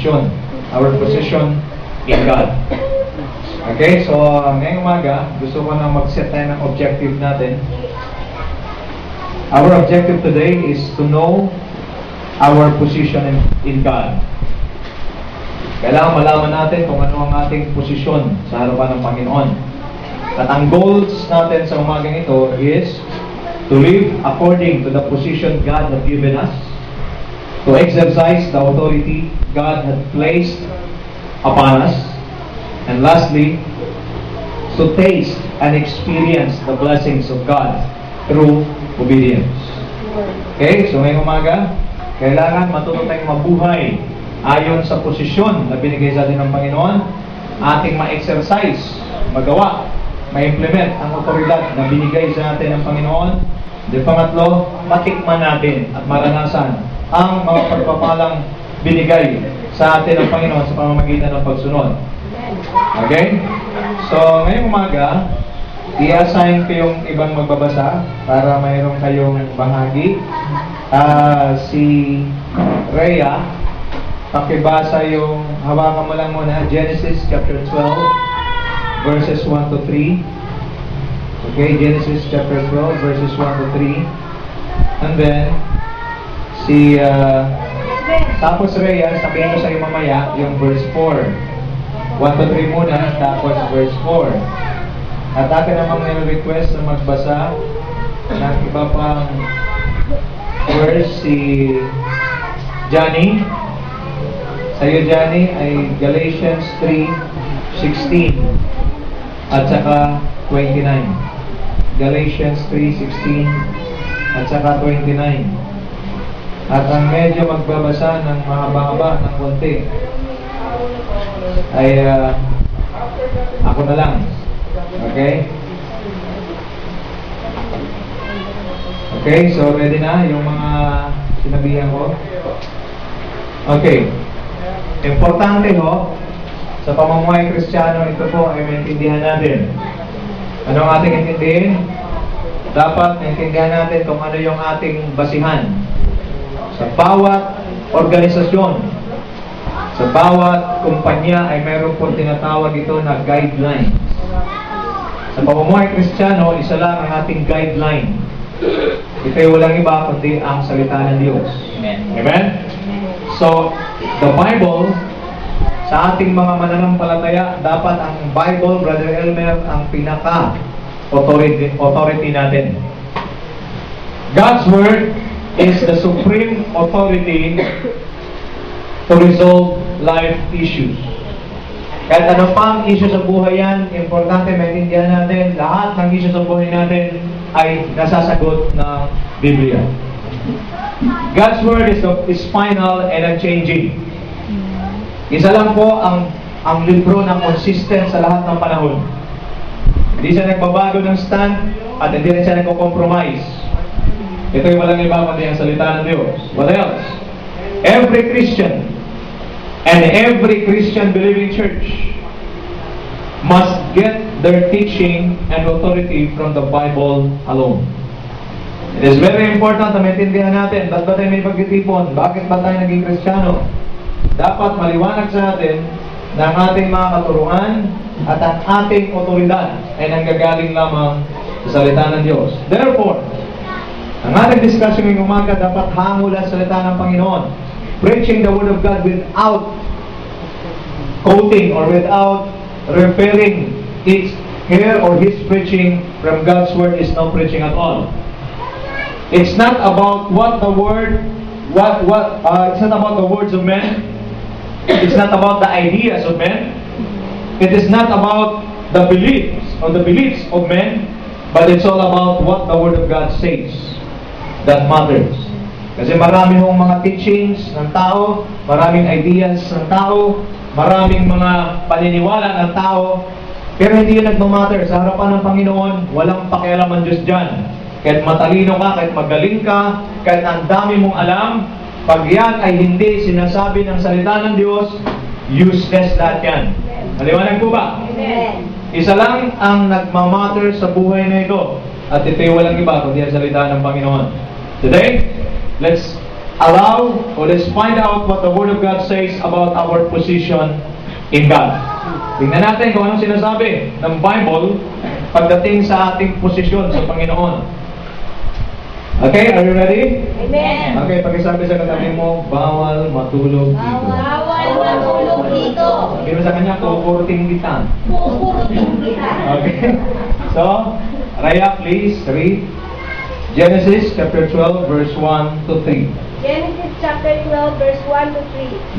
posisyon. Our position in God. Okay, so ngayong umaga, gusto ko na mag-set tayo ng objective natin. Our objective today is to know our position in God. Kailangan malaman natin kung ano ang ating posisyon sa harapan ng Panginoon. At ang goals natin sa umagang ito is to live according to the position God has given us, to exercise the authority God has placed upon us, and lastly, to taste and experience the blessings of God through obedience. Okay, so ngayong umaga, kailangan matuto tayong mabuhay ayon sa posisyon na binigay sa atin ng Panginoon, ating ma-exercise, magawa, ma-implement ang otoridad na binigay sa atin ng Panginoon. Di pangatlo, matikman natin at maranasan ang mga pagpapalang binigay sa atin ng Panginoon sa pamamagitan ng pagsunod. Okay? So, ngayong umaga, i-assign ko yung ibang magbabasa para mayroon kayong bahagi. Si Rhea, pakibasa yung, hawakan mo lang muna, Genesis chapter 12, verses 1 to 3. Okay, Genesis chapter 12, verses 1 to 3. And then, tapos Rhea, sabihin ko sa iyo mamaya, yung verse 4. 1 to 3 muna, tapos verse 4. At akin naman may request na magbasa ng iba pang verse, si Johnny. Sa iyo, Johnny, ay Galatians 3:16 at saka 29. Galatians 3:16 at saka 29. At ang medyo magbabasa ng mahaba-haba ng konti ay ako na lang. Okay? Okay, so ready na yung mga sinabihan ko? Okay. Importante ho, sa pamumuhay Kristiyano, ito po ay maintindihan natin. Ano ang ating intindihin? Dapat maintindihan natin kung ano yung ating basihan. Sa bawat organisasyon, sa bawat kumpanya ay meron po tinatawag ito na guidelines. Sa pamumuhay Kristiyano, isa lang ang ating guideline. Ito ay walang iba kundi ang salita ng Diyos. Amen? Amen? So, the Bible, sa ating mga mananampalataya, dapat ang Bible, Brother Elmer, ang pinaka-authority natin. God's Word is the supreme authority to resolve life issues. Kahit ano pang issue sa buhay yan, importante maintindihan natin, lahat ng issue sa buhay natin ay nasasagot ng Biblia. God's Word is final and unchanging. Isa lang po ang libro na consistent sa lahat ng panahon. Hindi siya nagbabago ng stand at hindi rin siya nagko-compromise. Ito yung walang iba kundi ang salita ng Diyos. What else? Every Christian and every Christian believing church must get their teaching and authority from the Bible alone. It is very important na maintindihan natin, ba't ba tayo may pagtitipon? Bakit ba tayo naging Kristiyano? Dapat maliwanag sa atin na ang ating mga katuruan at ang ating otoridad ay nanggagaling lamang sa salita ng Diyos. Therefore, ang ating discussion ngayong umaga dapat hamula sa salita ng Panginoon. Preaching the Word of God without quoting or without referring her or his preaching from God's Word is no preaching at all. It's not about what the Word, it's not about the words of men. It's not about the ideas of men. It is not about the beliefs of men, but it's all about what the Word of God says that matters. Kasi marami hong mga teachings ng tao, maraming ideas ng tao, maraming mga paniniwala ng tao, pero hindi yun nagmamatter. Sa harapan ng Panginoon, walang pakialam ang Diyos dyan. Kahit matalino ka, kahit magaling ka, kahit ang dami mong alam, pag yan ay hindi sinasabi ng salita ng Diyos, useless lahat yan. Maliwanag po ba? Amen. Isa lang ang nagmamatter sa buhay na ito, at ito'y walang iba kundi ang salita ng Panginoon. Today, let's allow or let's find out what the Word of God says about our position in God. Tingnan natin kung anong sinasabi ng Bible pagdating sa ating posisyon sa Panginoon. Okay, are you ready? Amen. Okay, pakisabi sa katabi mo, bawal matulog dito. Bawal matulog dito. Sabi mo sa kanya, kukurting kita. Kukurutin kita. Okay, so, Raya, please read Genesis chapter 12, verse 1 to 3. Genesis chapter 12, verse 1 to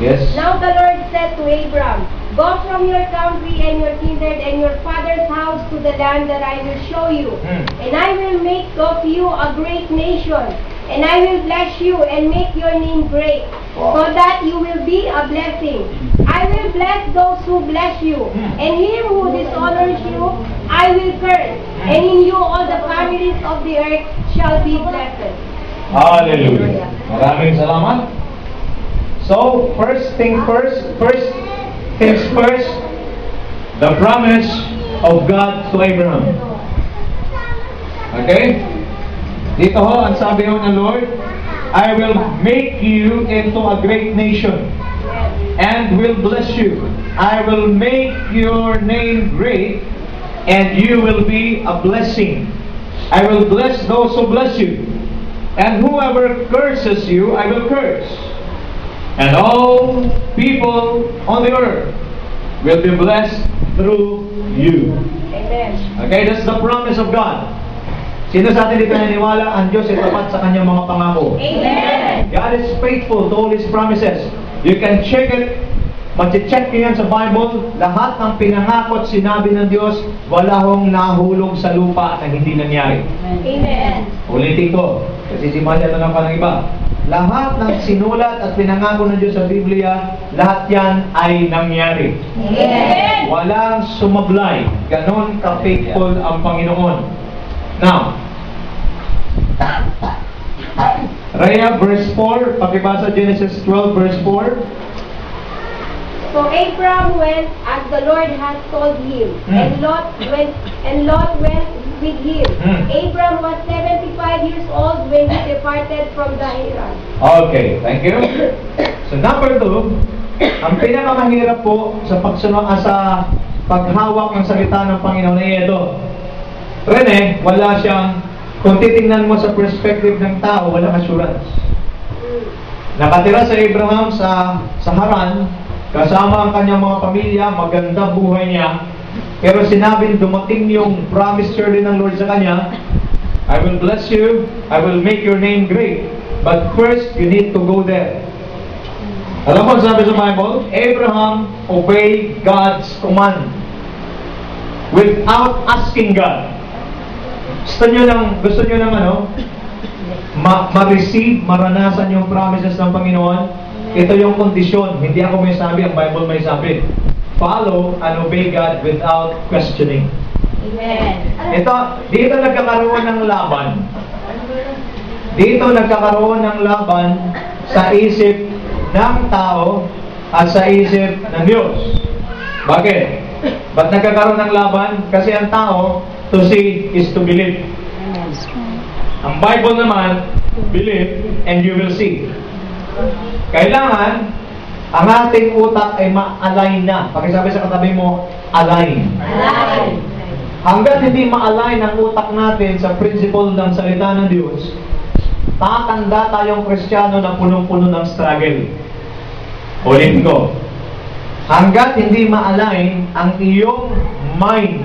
3. Yes. Now the Lord said to Abram, Go from your country and your kindred and your father's house to the land that I will show you. And I will make of you a great nation. And I will bless you and make your name great, so that you will be a blessing. I will bless those who bless you, and him who dishonors you, I will curse. And in you all the families of the earth shall be blessed. Hallelujah. Maraming salamat. So, first things first, the promise of God to Abraham. Okay? Dito ho, ang sabi ho ng Lord, I will make you into a great nation and will bless you. I will make your name great and you will be a blessing. I will bless those who bless you. And whoever curses you, I will curse. And all people on the earth will be blessed through you. Amen. Okay, that's the promise of God. Sino sa atin dito naniniwala ang Diyos ay tapat sa kanyang mga pangako? Amen. God is faithful to all His promises. You can check it. Mag-check nyo yan sa Bible. Lahat ng pinangako at sinabi ng Diyos, wala hong nahulog sa lupa na hindi nangyari. Amen. Ulitin ko, kasi si Malia na pa ng iba. Lahat ng sinulat at pinangako ng Diyos sa Biblia, lahat yan ay nangyari. Amen. Walang sumablay. Ganon ka-faithful ang Panginoon. Now, Raya, verse 4, pakibasa Genesis 12, verse 4. So Abram went as the Lord had told him, and Lot went with him. Abram was 75 years old when he departed from the Haran. Okay, thank you. So number 2, ang pinakamahirap po sa pagsunod sa paghawak ng salita ng Panginoon ay ito. Rene, wala siyang, kung titingnan mo sa perspective ng tao, walang assurance. Nakatira sa Abraham sa Haran, kasama ang kanyang mga pamilya, maganda buhay niya, pero sinabing dumating yung promise surely ng Lord sa kanya, I will bless you, I will make your name great, but first you need to go there. Alam mo sabi sa Bible, Abraham obeyed God's command without asking God. Gusto nyo ng ma-receive, maranasan yung promises ng Panginoon. Ito yung kondisyon. Hindi ako may sabi, ang Bible may sabi. Follow and obey God without questioning. Amen. Dito nagkakaroon ng laban. Dito nagkakaroon ng laban sa isip ng tao at sa isip ng Diyos. Bakit? Ba't nagkakaroon ng laban? Kasi ang tao, to see is to believe. Ang Bible naman, believe and you will see. Kailangan, ang ating utak ay ma-align na. Pakisabi sa katabi mo, align. Align. Hanggat hindi ma-align ang utak natin sa principle ng salita ng Diyos, tatanda tayong Kristiyano na punong-puno ng struggle. Ulitin ko. Hanggat hindi ma-align ang iyong mind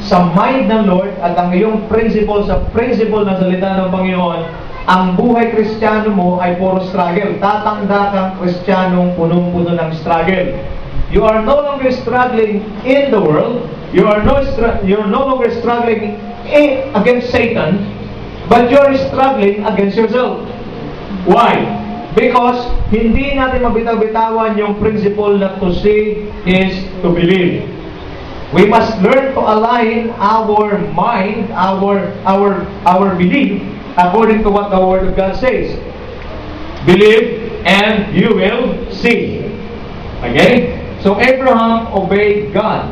sa mind ng Lord at ang iyong principle sa principle ng salita ng Panginoon, ang buhay Kristiyano mo ay puro struggle. Tatanda kang Kristiyanong punong-puno ng struggle. You are no longer struggling in the world. You're no longer struggling against Satan, but you're struggling against yourself. Why? Because hindi natin mabitaw-bitawan yung principle na to see is to believe. We must learn to align our mind, our belief according to what the Word of God says. Believe and you will see. Okay? So Abraham obeyed God.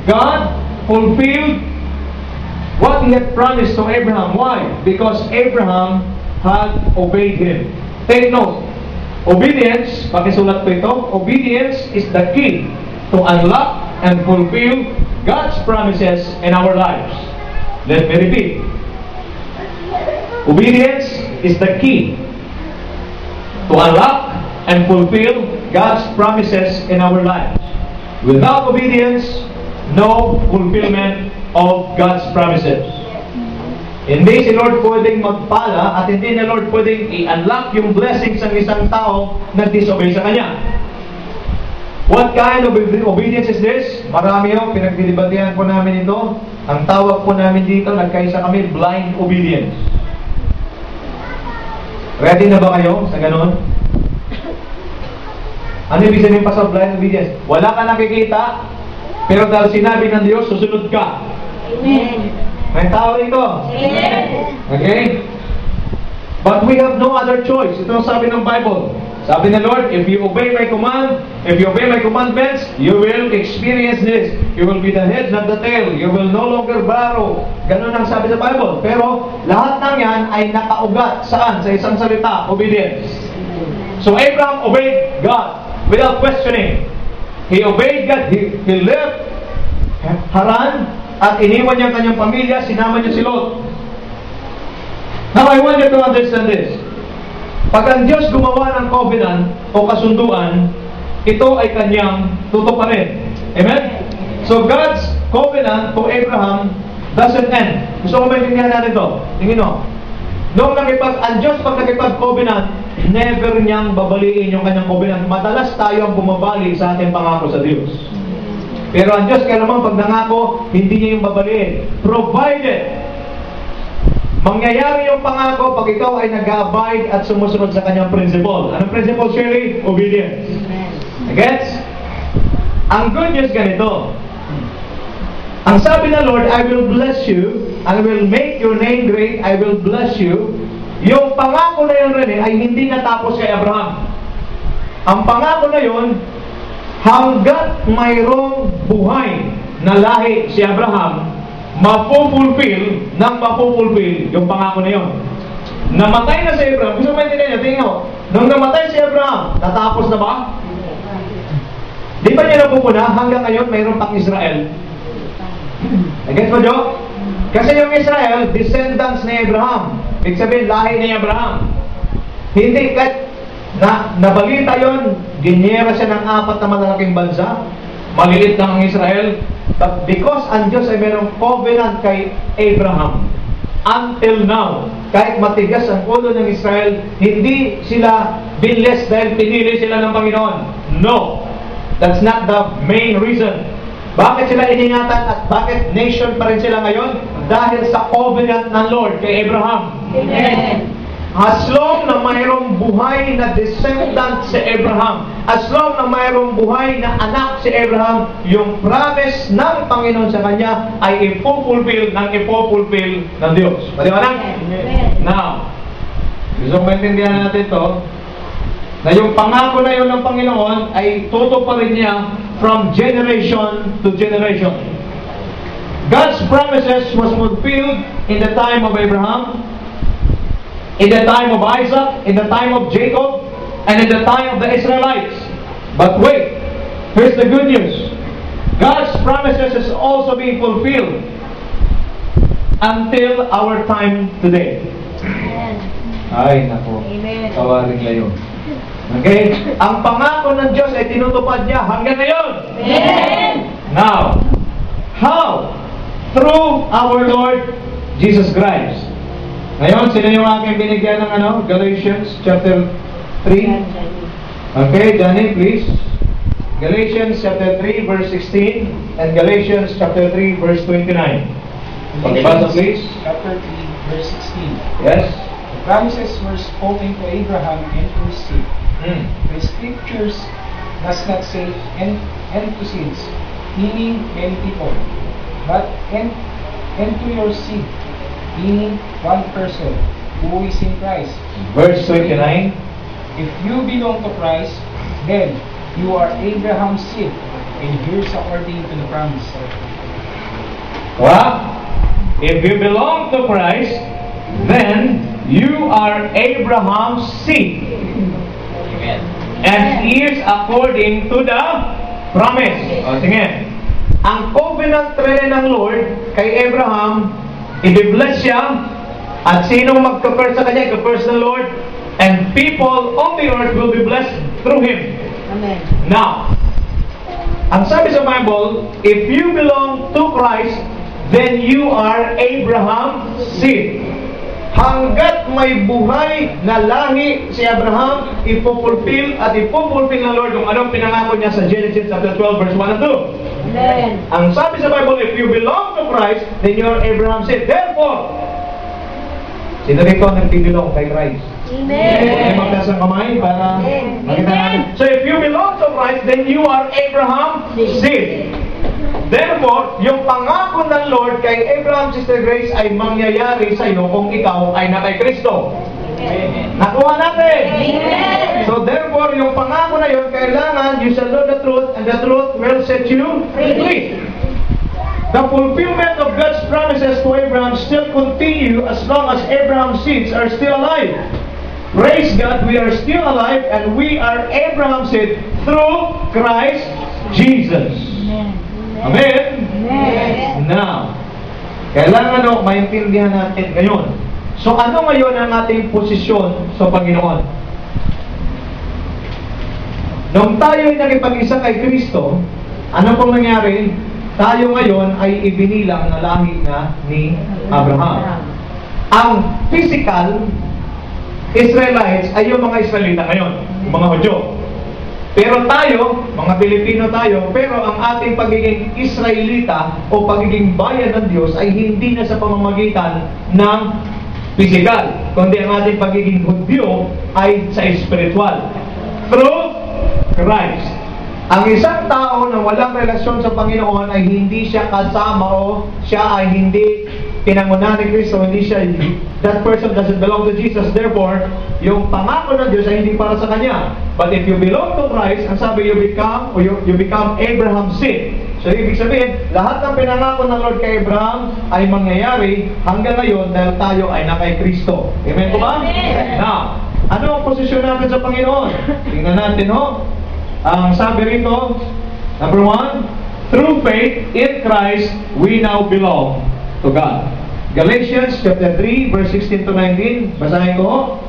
God fulfilled what He had promised to Abraham. Why? Because Abraham had obeyed Him. take note. Obedience, pakisulat ko ito, obedience is the key to unlock and fulfill God's promises in our lives. Let me repeat. Obedience is the key to unlock and fulfill God's promises in our lives. Without obedience, no fulfillment of God's promises. Hindi si Lord pwedeng magpala at hindi ni Lord pwedeng i-unlock yung blessings ng isang tao na disobey sa Kanya. What kind of obedience is this? Marami yung pinagdidebatehan po namin ito. Ang tawag po namin dito, nagkaisa kami, blind obedience. Ready na ba kayo sa ganon? Ano ibig sabihin pa sa blind obedience? Wala ka nakikita, pero dahil sinabi ng Diyos, susunod ka. Amen. May tao rito. Amen. Okay? But we have no other choice. Ito ang sabi ng Bible. Sabi ng Lord, if you obey my command, if you obey my commandments, you will experience this. You will be the head, not the tail. You will no longer borrow. Ganun ang sabi sa Bible. Pero lahat ng yan ay nakaugat. Saan? Sa isang salita, obedience. So Abraham obeyed God without questioning. He obeyed God. He left Haran at iniwan niya ang kanyang pamilya, sinama niya si Lot. Now I want you to understand this. Pag ang Diyos gumawa ng covenant o kasunduan, ito ay kanyang tutuparin. Amen? So God's covenant to Abraham doesn't end. Gusto ko maintindihan natin ito. Tingin mo. Ang Diyos pag nakipag-covenant, never niyang babaliin yung kanyang covenant. Madalas tayo ang bumabali sa ating pangako sa Diyos. Pero ang Diyos kailangan pag nangako, hindi niya yung babaliin. Provided mangyayari yung pangako pag ikaw ay nag-abide at sumusunod sa kanyang principle. Anong principle, Shirley? Obedience. Gets? Ang good news ganito. Ang sabi ng Lord, I will bless you, I will make your name great, I will bless you. Yung pangako na yun rin ay hindi natapos kay Abraham. Ang pangako na yun, hanggat mayroong buhay na lahi si Abraham, mapupulfill yung pangako na yun. Namatay na si Abraham. Gusto mo maintindihan niyo? Tingnan mo. Nung namatay si Abraham, natapos na ba? Di ba niya napupuna? Hanggang ngayon, mayroon pang Israel. Nag-gets mo, Jo? Kasi yung Israel, descendants ni Abraham. Ibig sabihin, lahi ni Abraham. Hindi, kahit nabalita yun, ginyera siya ng 4 na malalaking bansa. Maliit lang ang Israel. But because ang Diyos ay mayroong covenant kay Abraham, until now, kahit matigas ang ulo ng Israel, hindi sila binless dahil pinili sila ng Panginoon. No. That's not the main reason. Bakit sila iningatan at bakit nation pa rin sila ngayon? Dahil sa covenant ng Lord kay Abraham. Amen. As long na mayroong buhay na descendant si Abraham, as long na mayroong buhay na anak si Abraham, yung promise ng Panginoon sa kanya ay ipopulfill ng Diyos. Paliwanag? Now, gusto kong maintindihan natin ito, na yung pangako na yun ng Panginoon ay tutuparin niya from generation to generation. God's promises was fulfilled in the time of Abraham, in the time of Isaac, in the time of Jacob, and in the time of the Israelites. But wait, here's the good news. God's promises is also being fulfilled until our time today. Amen. Ay, nako. Amen. Tawarin ngayon. Okay? Ang pangako ng Diyos ay tinutupad niya hanggang ngayon. Amen. Now, how? Through our Lord Jesus Christ. Ngayon, sino yung aking binigyan ng Galatians chapter 3? Okay, Johnny, please. Galatians chapter 3 verse 16 and Galatians chapter 3 verse 29. Pakibasa, please. Chapter 3, verse 16. Yes. The promises were spoken to Abraham and to his seed. The scriptures does not say and to seeds, meaning many people, but and to your seed, meaning one person who is in Christ. Verse 29. If you belong to Christ, then you are Abraham's seed, and heirs according to the promise. What? If you belong to Christ, then you are Abraham's seed. Amen. And is according to the promise. O, sige. Ang covenant rin ng Lord kay Abraham, i-bless siya, at sinong magka-curse sa kanya, i-curse ng Lord, and people on the earth will be blessed through him. Amen. Now, ang sabi sa Bible, if you belong to Christ, then you are Abraham's seed. Hanggat may buhay na lahi si Abraham, ipupulfill ng Lord kung anong pinangako niya sa Genesis chapter 12 verse 1 and 2. Amen. Ang sabi sa Bible, if you belong to Christ, then you are Abraham's seed. Therefore, sino rito ang nagpipilong kay Christ? Amen. Magtaas ang kamay para makita natin. So if you belong to Christ, then you are Abraham's seed. Therefore, yung pangako ng Lord kay Abraham, Sister Grace, ay mangyayari sa iyo kung ikaw ay na kay Kristo. Amen. Nakuha natin. Amen. So therefore, yung pangako na yun, kailangan you shall know the truth, and the truth will set you free. The fulfillment of God's promises to Abraham still continue as long as Abraham's seeds are still alive. Praise God, we are still alive, and we are Abraham's seed through Christ Jesus. Amen? Amen. Now, kailangan maintindihan natin ngayon. So ano ngayon ang ating posisyon sa Panginoon? Nung tayo ay nakipag-isa kay Kristo, ano pong nangyari? Tayo ngayon ay ibinilang na lahi na ni Abraham. Ang physical Israelites ay yung mga Israelita ngayon, yung mga Hudyo. Pero tayo, mga Pilipino tayo, pero ang ating pagiging Israelita o pagiging bayan ng Diyos ay hindi na sa pamamagitan ng physical, kundi ang ating pagiging Hudyo ay sa spiritual. Through Christ. Ang isang tao na walang relasyon sa Panginoon ay hindi siya kasama o siya ay hindi pinangunahan ni Kristo, hindi siya, that person doesn't belong to Jesus. Therefore, yung pangako ng Diyos ay hindi para sa kanya. But if you belong to Christ, ang sabi, you become Abraham's seed. So, ibig sabihin, lahat ng pinangako ng Lord kay Abraham ay mangyayari hanggang ngayon dahil tayo ay na kay Kristo. Amen po ba? Amen. Now, ano ang posisyon natin sa Panginoon? Tingnan natin, ho. Ang sabi rito, number 1, through faith in Christ, we now belong to God. Galatians chapter 3, verse 16 to 19. Basahin ko.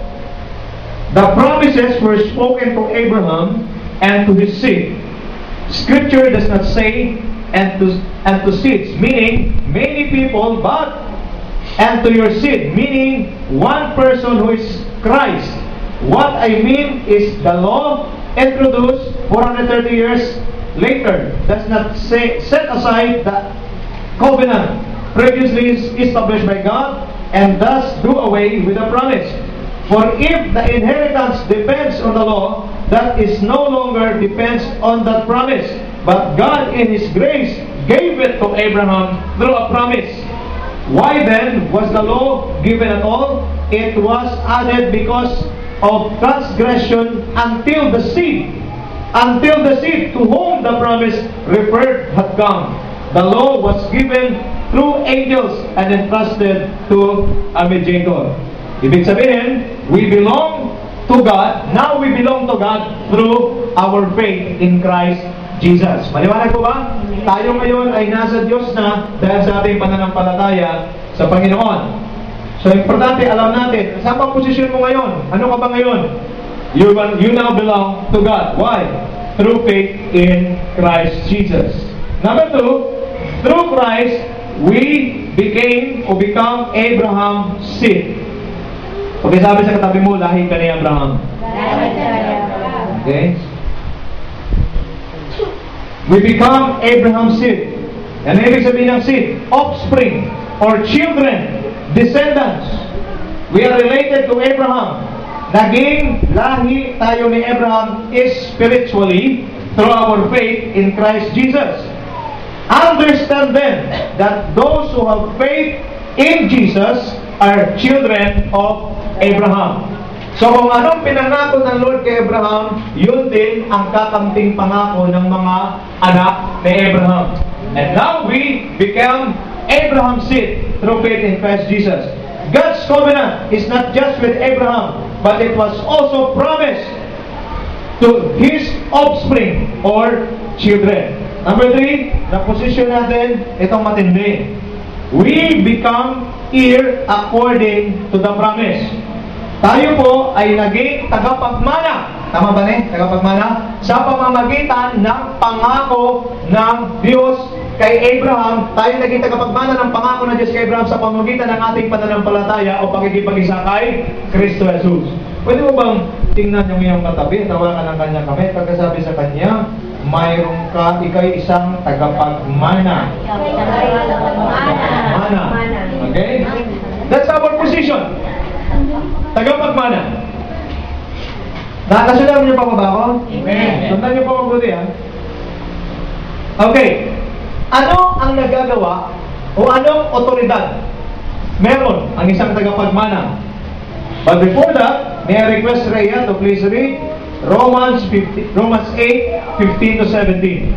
The promises were spoken to Abraham and to his seed. Scripture does not say and to seeds, meaning many people, but and to your seed, meaning one person who is Christ. What I mean is the law introduced 430 years later does not set aside the covenant previously established by God and thus do away with the promise. For if the inheritance depends on the law, that is no longer depends on that promise. But God in His grace gave it to Abraham through a promise. Why then was the law given at all? It was added because of transgression until the seed to whom the promise referred had come. The law was given through angels and entrusted to a mediator. Ibig sabihin, we belong to God. Now we belong to God through our faith in Christ Jesus. Maliwanag po ba? Tayo ngayon ay nasa Diyos na dahil sa ating pananampalataya sa Panginoon. So, importante, alam natin, saan ang posisyon mo ngayon? Ano ka ba ngayon? You now belong to God. Why? Through faith in Christ Jesus. Number 2, through Christ, we become Abraham's seed. Okay, sabi sa katabi mo, lahi ka ni Abraham. Okay? We become Abraham's seed. Ano ibig sabihin ng seed? Offspring or children, descendants. We are related to Abraham. Naging lahi tayo ni Abraham is spiritually through our faith in Christ Jesus. Understand then that those who have faith in Jesus are children of Abraham. So kung anong pinangako ng Lord kay Abraham, yun din ang kakamting pangako ng mga anak ni Abraham. And now we become Abraham's seed through faith in Christ Jesus. God's covenant is not just with Abraham, but it was also promised to his offspring or children. Number 3, na position natin, itong matindi. We become heir according to the promise. Tayo po ay naging tagapagmana. Tama ba ni? Tagapagmana? Sa pamamagitan ng pangako ng Diyos kay Abraham, tayo naging tagapagmana ng pangako ng Diyos kay Abraham sa pamamagitan ng ating pananampalataya o pagkikipag-isa kay Kristo Jesus. Pwede mo bang tingnan yung iyong katabi, tawagan ng kanyang kamay, pagkasabi sa kanya, mayroon ka, ikay isang tagapagmana. Mana. Okay? That's our position. Tagapagmana. Nakasundan niyo pa ba ako? Amen. Sundan niyo pa mabuti, ha? Okay. Ano ang nagagawa o anong otoridad meron ang isang tagapagmana? But before that, may I request Rhea to please read Romans 8:15 to 17.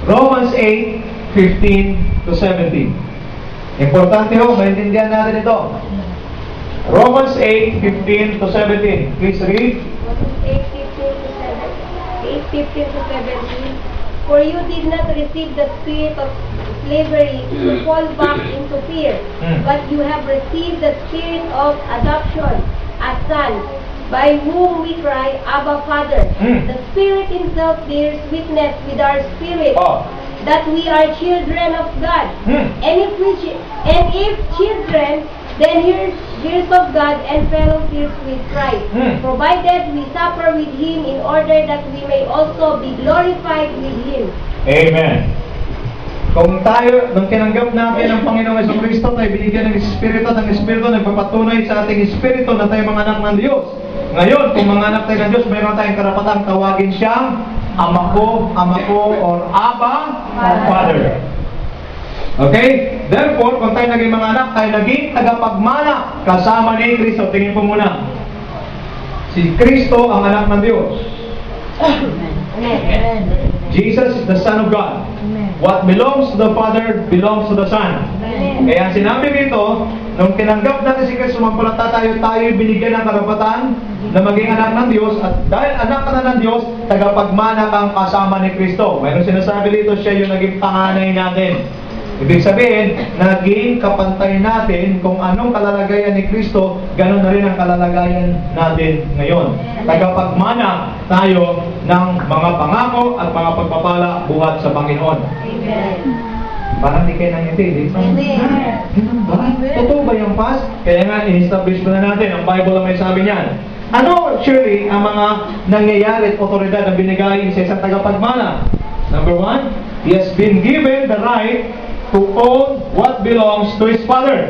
Romans 8:15 to 17. Importante ho, maintindihan natin ito. Romans 8:15 to 17. Please read. 8:15 to 17. For you did not receive the spirit of slavery to fall back into fear, but you have received the spirit of adoption as sons, by whom we cry, Abba, Father. The Spirit Himself bears witness with our spirit that we are children of God. And if children, then heirs of God and fellow heirs with Christ, provided we suffer with Him in order that we may also be glorified with Him. Amen. Kung tayo, nung tinanggap natin ang Panginoong Jesucristo, tayo binigyan ng Espiritu, at ang Espiritu nagpapatunay sa ating Espiritu na tayo mga anak ng Diyos. Ngayon, kung mga anak tayo ng Diyos, mayroon tayong karapatang tawagin siyang Ama ko, or Abba, Father. Okay? Therefore, kung tayo naging mga anak, tayo naging tagapagmana kasama ni Kristo. Tingin po muna. Si Kristo ang anak ng Diyos. Amen. Jesus is the Son of God. What belongs to the Father belongs to the Son. Amen. Kaya sinabi dito, nung tinanggap natin si Kristo, sumampalataya tayo binigyan ng karapatan na maging anak ng Diyos, at dahil anak ka na ng Diyos, tagapagmana kang kasama ni Kristo. Mayroon sinasabi dito, siya yung naging panganay natin. Ibig sabihin, naging kapantay natin kung anong kalalagayan ni Kristo, ganoon na rin ang kalalagayan natin ngayon. Tagapagmana tayo ng mga pangako at mga pagpapala buhat sa Panginoon. Amen. Parang di kayo nangyayari, di ba? Ganun ba? Totoo ba yung past? Kaya nga, in-establish ko na natin, ang Bible ang may sabi niyan. Ano, surely, ang mga nangyayari at otoridad na binigay sa isang tagapagmana? Number 1, he has been given the right to own what belongs to his father.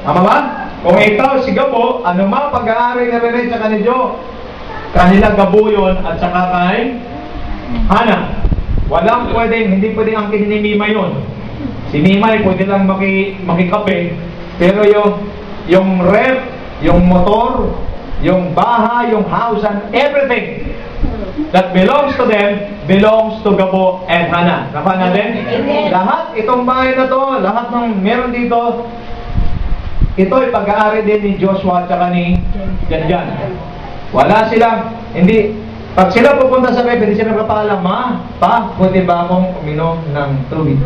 Tama ba? Kung ikaw si Gabo, ano mga pag-aari na rin sa kanilyo, kanila Gabo yun at saka kay Hana. Walang pwedeng, hindi pwedeng ang kininimima yun. Si Mimay pwede lang makikape, pero yung rep, yung motor, yung bahay, yung house, and everything that belongs to them, belongs to Gabo and Hana. Nakuha natin? Lahat, itong bahay na to, lahat ng meron dito, ito ay pag-aari din ni Joshua at saka ni Janjan. Wala silang, hindi, pag sila pupunta sa kape, hindi sila kapaalam, pa, pwede ba akong uminom ng tubig?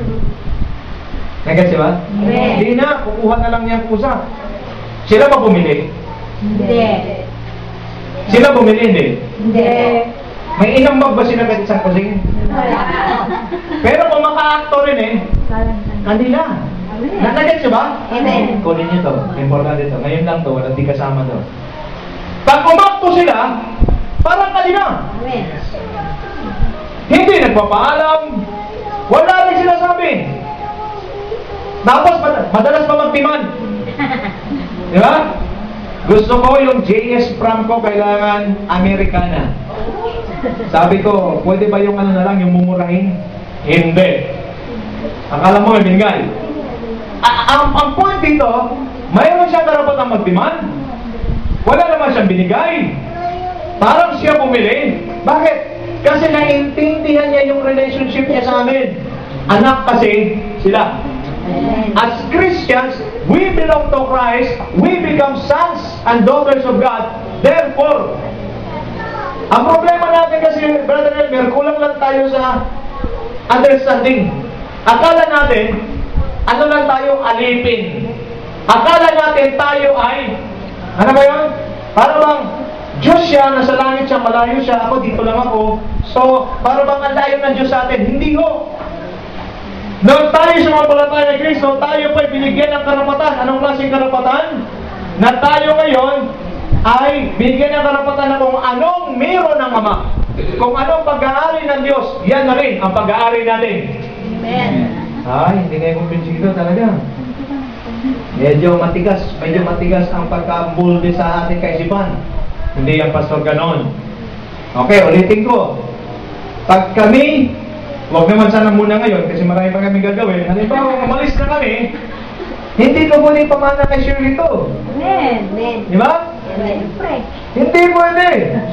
Nagkasi ba? Hindi na, kukuha na lang niya kusa. Sila ba bumili? Hindi. Sila bumili, hindi? Hindi. May inambag ba sila kahit isang kusing? Pero kung maka-actor rin kanila. Nagkasi ba? Amen. Kunin niyo to. Importante ito. Ngayon lang to, walang di kasama to. Pag umakto sila, parang kanila. Amen. Hindi nagpapaalam. Wala rin sinasabi. Tapos, madalas pa magtiman. Di ba? Gusto ko yung J.S. Franco, kailangan Americana. Sabi ko, pwede ba yung ano na lang, yung mumurahin? Hindi. Akala mo, may binigay. Ang point dito, mayroon siyang karapatang magtiman. Wala naman siyang binigay. Parang siya bumili. Bakit? Kasi naiintindihan niya yung relationship niya sa amin. Anak kasi sila. As Christians, we belong to Christ. We become sons and daughters of God. Therefore, ang problema natin kasi, Brother Elmer, kulang lang tayo sa understanding. Akala natin, ano lang tayo, alipin. Akala natin tayo ay, ano ba yun? Para bang, Diyos siya, nasa langit siya, malayo siya, ako dito lang ako. So, para bang ang layo ng Diyos sa atin? Hindi ho. Nung tayo sumampalataya kay Kristo, tayo pa'y binigyan ng karapatan. Anong klaseng karapatan? Na tayo ngayon ay binigyan ng karapatan na kung anong meron ng Ama. Kung anong pag-aari ng Diyos, yan na rin ang pag-aari natin. Amen. Ay, hindi kayo kumpinsido talaga. Medyo matigas ang pagka-bulde sa ating kaisipan. Hindi ang pastor ganon. Okay, ulitin ko. Pag kami, huwag naman sana muna ngayon kasi marami pa kami gagawin. Halimbawa, umalis na kami, hindi ko muli pamana kay Shirley ito. Amen. Di ba? Siyempre. Hindi pwede.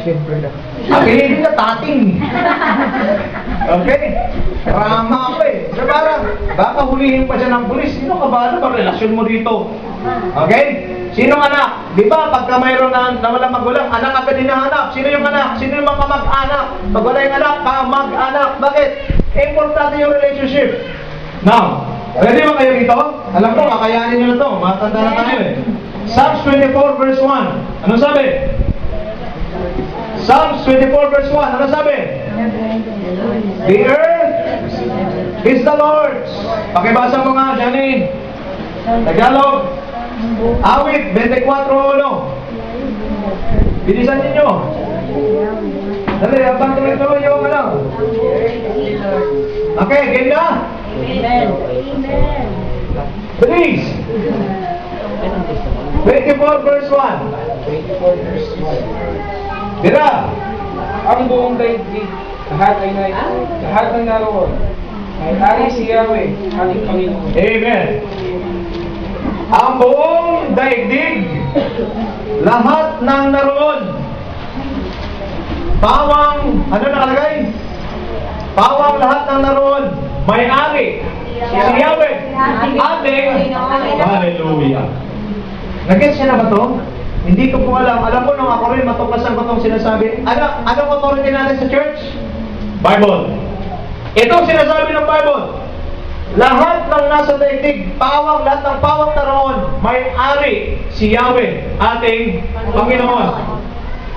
Siyempre na. Hindi na tating. Okay? Rama ako eh. So parang, baka hulihin pa siya ng pulis. Sino ka ba? Ano ba relasyon mo dito? Okay? Sino anak? Di ba, pagka mayroon na walang magulang, anak agad hinahanap. Sino yung anak? Sino yung mga kamag-anak? Pag wala yung anak, kamag-anak. Bakit? Importante yung relationship. Now, pwede ba kayo rito? Alam ko, kakayanin nyo na ito. Matanda na tayo eh. Psalms 24 verse 1. Ano sabi? Psalms 24 verse 1. Ano sabi? The earth is the Lord's. Pakibasa mo nga, Janine. Tagalog. Awit 24:1. Bilisan ninyo. Dali, abang tuloy-tuloy yung ano. Okay, game na? Amen. Please. 24 verse 1. 24 verse 1. Dira. Ang buong daigdig, lahat ng naroon, ay ari si Yahweh, ating Panginoon. Amen. Ang buong daigdig, lahat ng naroon, pawang, ano nakalagay? Pawang lahat ng naroon, may-ari, si Yahweh, ating, hallelujah. Nag-gets siya na ba to? Hindi ko po alam. Alam mo nung ako rin matuklasan ko itong sinasabi. Anong authority natin sa church? Bible. Itong sinasabi ng Bible. Lahat ng nasa daigdig, pawang, lahat ng pawang naroon, may-ari si Yahweh, ating Panginoon.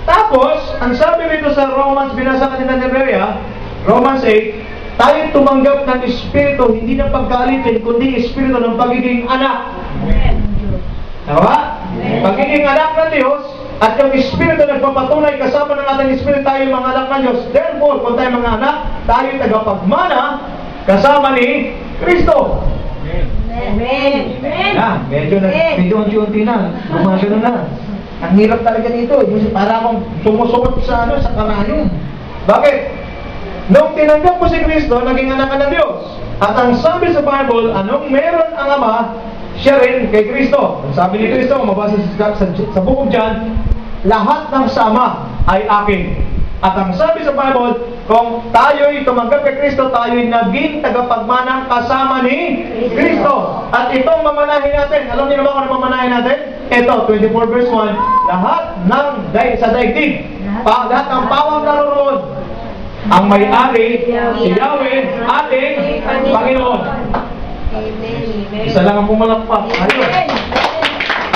Tapos, ang sabi nito sa Romans, binasa kanina ni Rhea, Romans 8, tayo tumanggap ng Espiritu, hindi ng pagkalitin, kundi Espiritu ng pagiging anak. Diba? Pagiging anak ng Diyos, at yung Espiritu nagpapatunay kasama ng ating Espiritu, tayo yung mga anak ng Diyos. Therefore, kung tayo mga anak, tayo tagapagmana kasama ni Kristo. Amen. Medyo unti-unti na. Gumagano na. Ang hirap talaga nito. Para akong sumusukot sa kanayon. Bakit? Nung tinanggap mo si Kristo, naging anak ka ng Diyos. At ang sabi sa Bible, anong meron ang Ama, siya rin kay Kristo. Ang sabi ni Kristo, mabasa sa Book of John, lahat ng sama ay akin. At ang sabi sa Bible, kung tayo'y tumanggap kay Kristo, tayo'y naging tagapagmanang kasama ni Kristo. At itong mamanahin natin, alam niyo ba kung ano mamanahin natin? Ito, 24 verse 1, lahat ng sa daigdig, lahat ng pawang naroon, ang may-ari, si Yahweh, ating Panginoon. Isa lang ang pumalakpak. Ayun.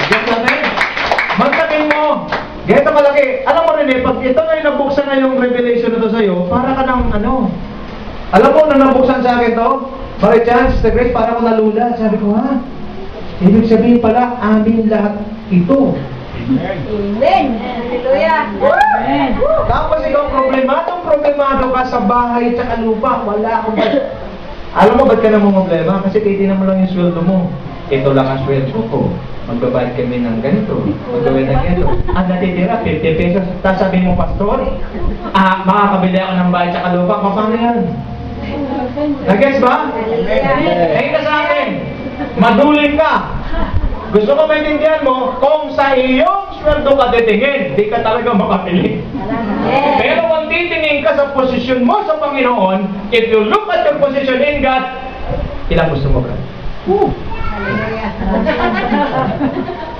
Get natin? Magtakin mo. Ganito malaki. Alam mo rin pag ito na yung nabuksan na yung revelation na ito sa'yo, para ka ng ano. Alam mo na nabuksan sa akin to? By chance, the grace, para ko nalula. Sabi ko, ha? Ibig sabihin pala, amin lahat ito. Amen. Hallelujah. Amen. Tapos ikaw, problemado ka sa bahay at lupa. Wala akong alam mo, ba't ka naman problema? Kasi titignan mo lang yung sweldo mo. Ito lang ang sweldo ko. Magbabayad kami ng ganito. Magbabayad ng ganito. Ang natitira, 50 pesos. Tapos sabi mo, Pastor, makakabili ako ng bahay sa lupa. Paano yan? Nag-guess ba? Tingin ka sa akin. Maduling ka. Gusto ko maintindihan mo, kung sa iyong sweldo ka titingin, di ka talaga makapili. Pero kung titingin ka sa posisyon mo sa Panginoon, if you look at your position in God, ilang gusto mo ka?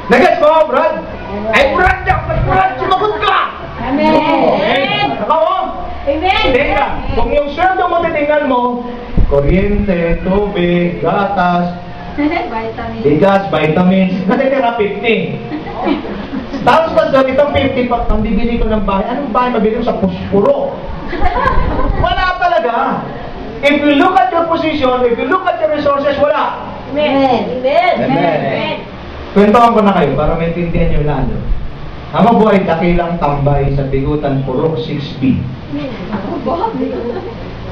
Nagets mo, Brad? Ay, Brad, sumagot ka! Amen. Ako, Amen. teka, kung yung sweldo mo titingnan mo, kuryente, tubig, gatas, Vitamin. bigas, vitamins, natitira 50. Tapos pastor, itong 50 pa, ang bibili ko ng bahay, anong bahay mabili ko sa puspuro? Wala talaga. If you look at your position, if you look at your resources, wala. Amen. Amen. Kwentuhan ko na kayo para maintindihan nyo lalo. Ang mabuhay dakilang tambay sa bigutan purok 6B.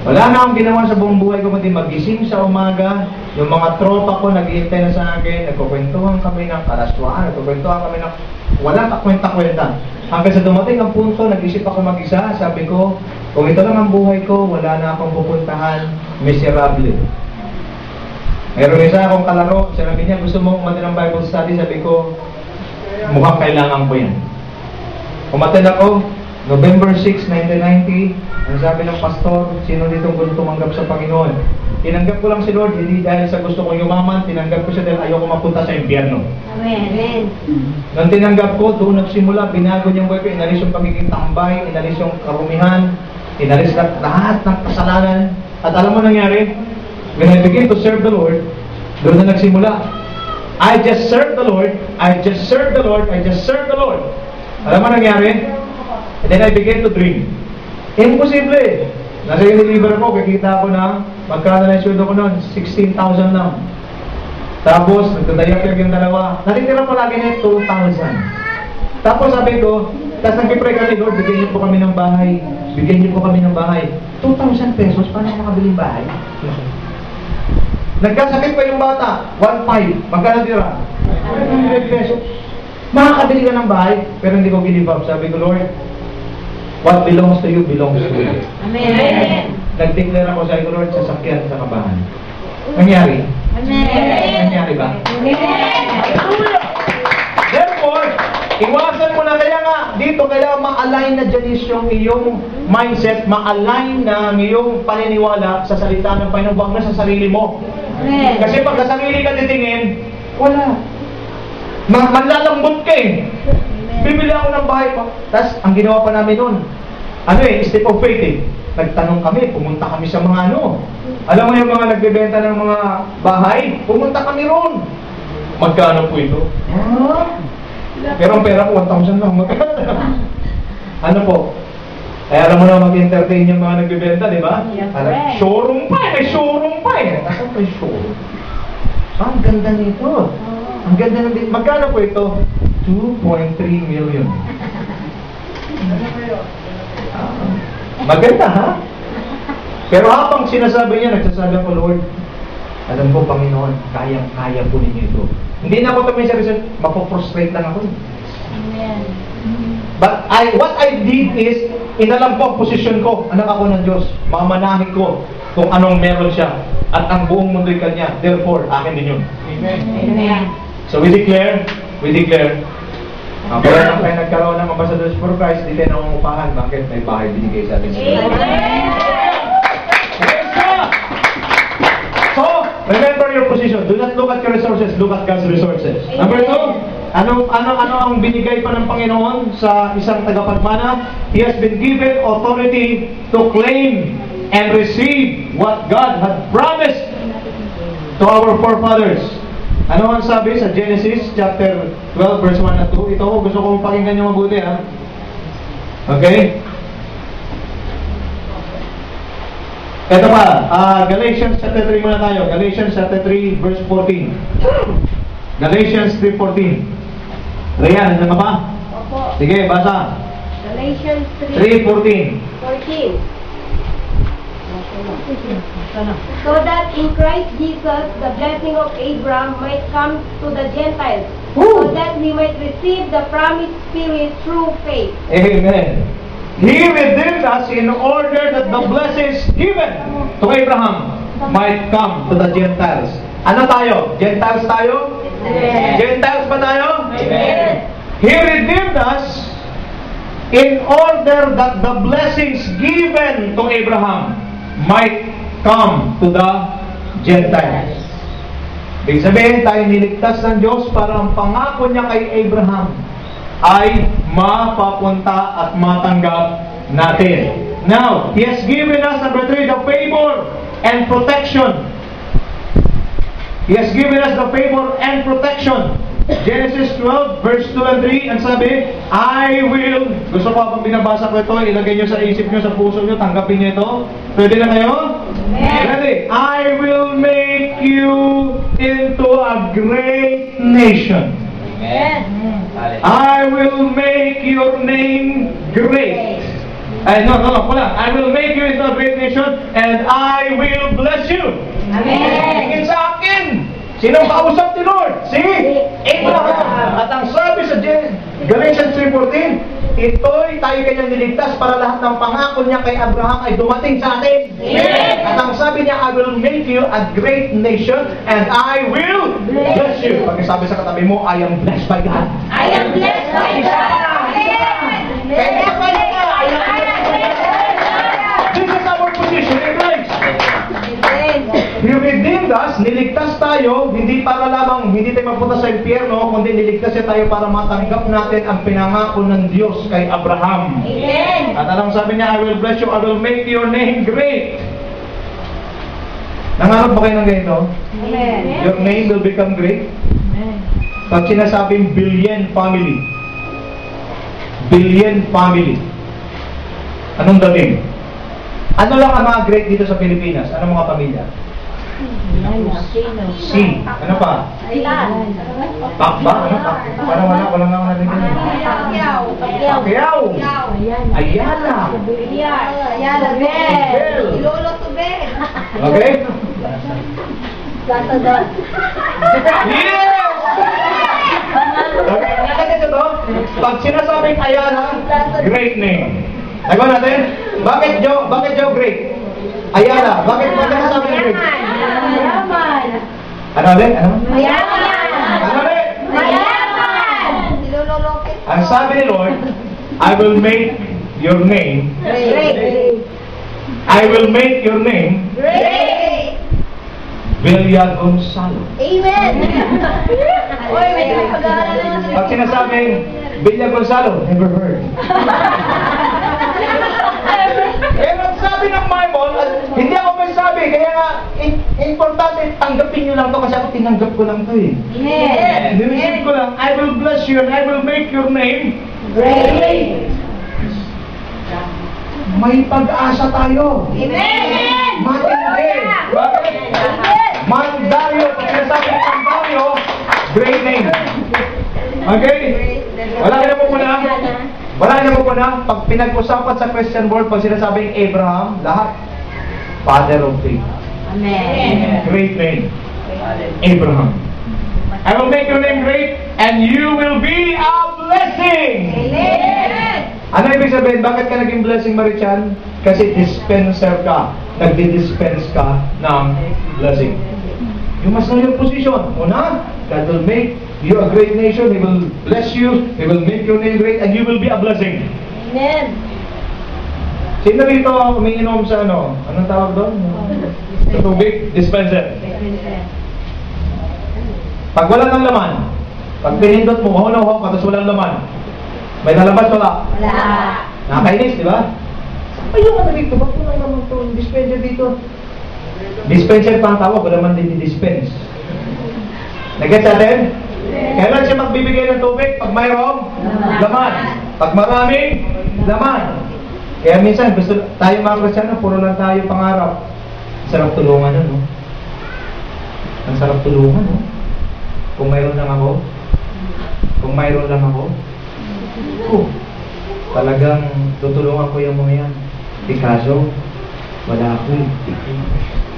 Wala na akong ginawa sa buong buhay ko, kundi magising sa umaga, yung mga tropa ko nag-iintay na sa akin, nagkukwentuhan kami ng kalaswaan, nagkukwentuhan kami ng walang kakwenta-kwenta. Hanggang sa dumating ang punto, nag-isip ako mag-isa, sabi ko, kung ito lang ang buhay ko, wala na akong pupuntahan, miserable. Meron isa akong kalaro, sinabi niya, gusto mo umatin ng Bible study, sabi ko, mukhang kailangan ko yan. Umatin ako, November 6, 1990, ang sabi ng pastor, sino dito gusto tumanggap sa Panginoon? Tinanggap ko lang si Lord, hindi dahil sa gusto kong yumaman, tinanggap ko siya dahil ayoko mapunta sa impyerno. Amen. Nang tinanggap ko, doon nagsimula, binago niyang buhay ko, inalis yung pagiging tambay, inalis yung karumihan, inalis lahat ng kasalanan. At alam mo nangyari? When I begin to serve the Lord, doon na nagsimula. I just serve the Lord, I just serve the Lord, I just serve the Lord. Alam mo nangyari? And then I began to dream. Imposible. Nasa Unilever ako, kikita ko na magkano na yung sweldo ko noon, 16,000 lang. Tapos, nagdadayak yung dalawa. Natitira ko lagi na 2,000. Tapos sabi ko, tapos nag-pray kami, Lord, bigyan niyo po kami ng bahay. Bigyan niyo po kami ng bahay. 2,000 pesos, paano ako makabiling bahay? Nagkasakit pa yung bata, 1,500. Magkano tira? 100 pesos. Makakabili ka ng bahay, pero hindi ko give up. Sabi ko, Lord, what belongs to you belongs to you. Amen. Nag-declare ako sa iyo, Lord, sasakyan sa kabahan. Nangyari? Amen. Nangyari ba? Amen. Therefore, iwasan mo na, kaya nga, dito kailangan ma-align na dyan is yung iyong mindset, ma-align na ang iyong paniniwala sa salita ng Panginoon, wag na sa sarili mo. Amen. Kasi pag sa sarili ka titingin, wala. Manlalambot ka eh. Bibili ako ng bahay pa. Tapos, ang ginawa pa namin noon, step of faith eh. Nagtanong kami, pumunta kami sa mga alam mo yung mga nagbebenta ng mga bahay, pumunta kami roon. Magkano po ito? Pero ang pera ko, 1,000 lang. Ano po? Kaya alam mo na mag-entertain yung mga nagbebenta, di ba? Yes, right. Showroom pa eh, may showroom pa eh. Asan pa yung showroom? Ang ganda nito. Ang ganda ng magkano po ito? 2.3 million. Maganda ha? Pero habang sinasabi niya, nagsasabi ako, Lord, alam ko, Panginoon, kayang-kaya po ninyo ito. Hindi na ako kami sa mapoprostrate lang ako. Amen. But what I did is, inalam ko ang posisyon ko, anak ako ng Diyos, mamanahin ko kung anong meron siya, at ang buong mundo'y Kanya, therefore, akin din yun. Amen. Amen. So we declare, kaya nang kayo nagkaroon ng Ambassadors for Christ, di tayo nangungupahan. Bakit? May bahay binigay sa atin. So, remember your position. Do not look at your resources, look at God's resources. Number 2, ano ang binigay pa ng Panginoon sa isang tagapagmana? He has been given authority to claim and receive what God had promised to our forefathers. Ano ang sabi sa Genesis chapter 12 verse 1 at 2? Ito, gusto kong pakinggan nyo mabuti ha. Okay? Ito pa, Galatians chapter 3 muna tayo. Galatians chapter 3 verse 14. Galatians 3:14. Rian, ano ba? Opo. Sige, basa. Galatians 3:14. 14. So that in Christ Jesus, the blessing of Abraham might come to the Gentiles, so that we might receive the promised Spirit through faith. Amen. He redeemed us in order that the blessings given to Abraham might come to the Gentiles. Ano tayo? Gentiles tayo? Amen. Gentiles ba tayo? Amen. He redeemed us in order that the blessings given to Abraham might come to the Gentiles. Ibig sabihin, tayo niligtas ng Diyos para ang pangako niya kay Abraham ay mapapunta at matanggap natin. Now, He has given us, number 3, the favor and protection. He has given us the favor and protection. Genesis 12, verse 2 and 3, ang sabi, I will, gusto ko habang binabasa ko ito, ilagay nyo sa isip nyo, sa puso nyo, tanggapin nyo ito. Pwede na kayo? Ready? I will make you into a great nation. Amen. I will make your name great. Ay, no, wala. I will make you into a great nation and I will bless you. Amen. Tingin sa akin. Sino kausap ni Lord? Si Abraham. At ang sabi sa Galatians 3:14, ito'y tayo kanyang niligtas para lahat ng pangako niya kay Abraham ay dumating sa atin. Amen. At ang sabi niya, I will make you a great nation and I will bless you. Pag sabi sa katabi mo, I am blessed by God. I am blessed by God. Amen. Kaya pala ka, I am blessed by God. This is our position in Christ. He redeemed us, niligtas tayo, hindi para lamang, hindi tayo mapunta sa impyerno, kundi niligtas siya tayo para matanggap natin ang pinangako ng Diyos kay Abraham. Amen. At anong sabi niya, I will bless you, I will make your name great. Nangarap ba kayo ng ganito? Amen. Your name will become great. Pag sinasabing billion family, anong dating? Ano lang ang mga great dito sa Pilipinas? Anong mga pamilya? Si. Ano pa? Pakba? Ano pa? Parang wala nga ako narinig. Pacquiao. Ayala. Bel. Okay? Yes! Okay, nakakita to? Pag sinasabing Ayala, great name. Nagawa natin? Bakit Joe great? Ayala, bakit sinasabing great? Ano ulit? Ano? Ano ulit? Ang sabi ni Lord, I will make your name, I will make your name Villa Gonzalo. Amen. Oy, may pag-aaral na. Pag sinasabing Villa Gonzalo, never heard. Pero ang sabi ng Bible, hindi ako may sabi, kaya nga, importante, tanggapin nyo lang to kasi ako tinanggap ko lang to eh. Amen. Ninisip ko lang, I will bless you and I will make your name Great. may pag-asa tayo. Amen. Matindi. Bakit? Mandario. Pag sinasabi ng Mandario, great name. Okay? Wala ka na po muna. Wala ka na po muna. Pag pinag-usapan sa Christian world, pag sinasabing Abraham, lahat, father of faith. Amen. Great name. Abraham. I will make your name great and you will be a blessing. Amen. Ano ibig sabihin? Bakit ka naging blessing, Marichan? Kasi dispenser ka. Nagdi-dispense ka ng blessing. You must know your position. Una, God will make you a great nation. He will bless you. He will make your name great and you will be a blessing. Amen. Sino rito umiinom sa ano? Anong tawag doon? Sa tubig? Dispenser. Pag wala ng laman, pag pinindot mo, ho, tapos walang laman, may lalabas wala? Wala. Nakakainis, di ba? Ay, yung ano dito, ba't wala naman ito? Dispenser dito. Dispenser pa ang tawag, wala naman din dispense. Nag-get natin? Kailan siya magbibigay ng tubig? Pag mayroong laman. Pag maraming laman. Kaya minsan, gusto tayo mga Kristyano, puro lang tayo pangarap. Sarap tulungan nun, no? Ang sarap tulungan, no? Kung mayroon lang ako, talagang tutulungan ko yung mga yan. Kaso, wala ako.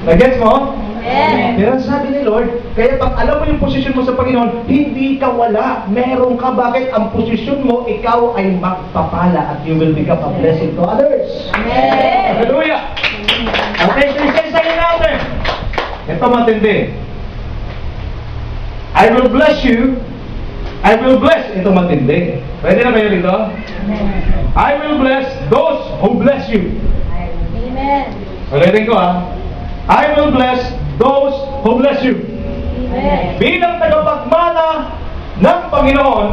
Nag-gets mo? Amen. Pero sabi ni Lord, kaya pag alam mo yung posisyon mo sa Panginoon, hindi ka wala. Meron ka. Bakit? Ang posisyon mo, ikaw ay magpapala at you will become a blessing to others. Amen. Hallelujah! Okay, sa'yo natin. Ito matindi. I will bless you. I will bless. Ito matindi. Pwede na kayo rito? I will bless those who bless you. Amen. Ulitin ko I will bless those who bless you. Bilang tagapagmana ng Panginoon,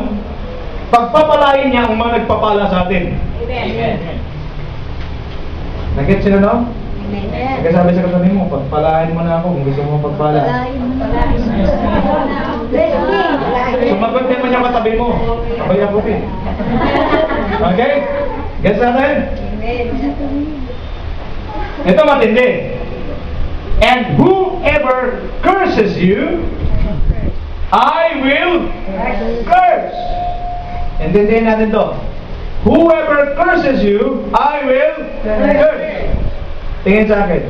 pagpapalain niya ang mga nagpapala sa atin. Amen. Nag-get sila, no? Amen. Nagkasabi sa katabi mo, pagpalain mo na ako kung gusto mo pagpala. Sumagot naman yung katabi mo. Abay ako eh. Okay? Gets natin? Ito matindi. And whoever curses you, I will curse. Intindihin natin to. Whoever curses you, I will curse. Tingin sa akin.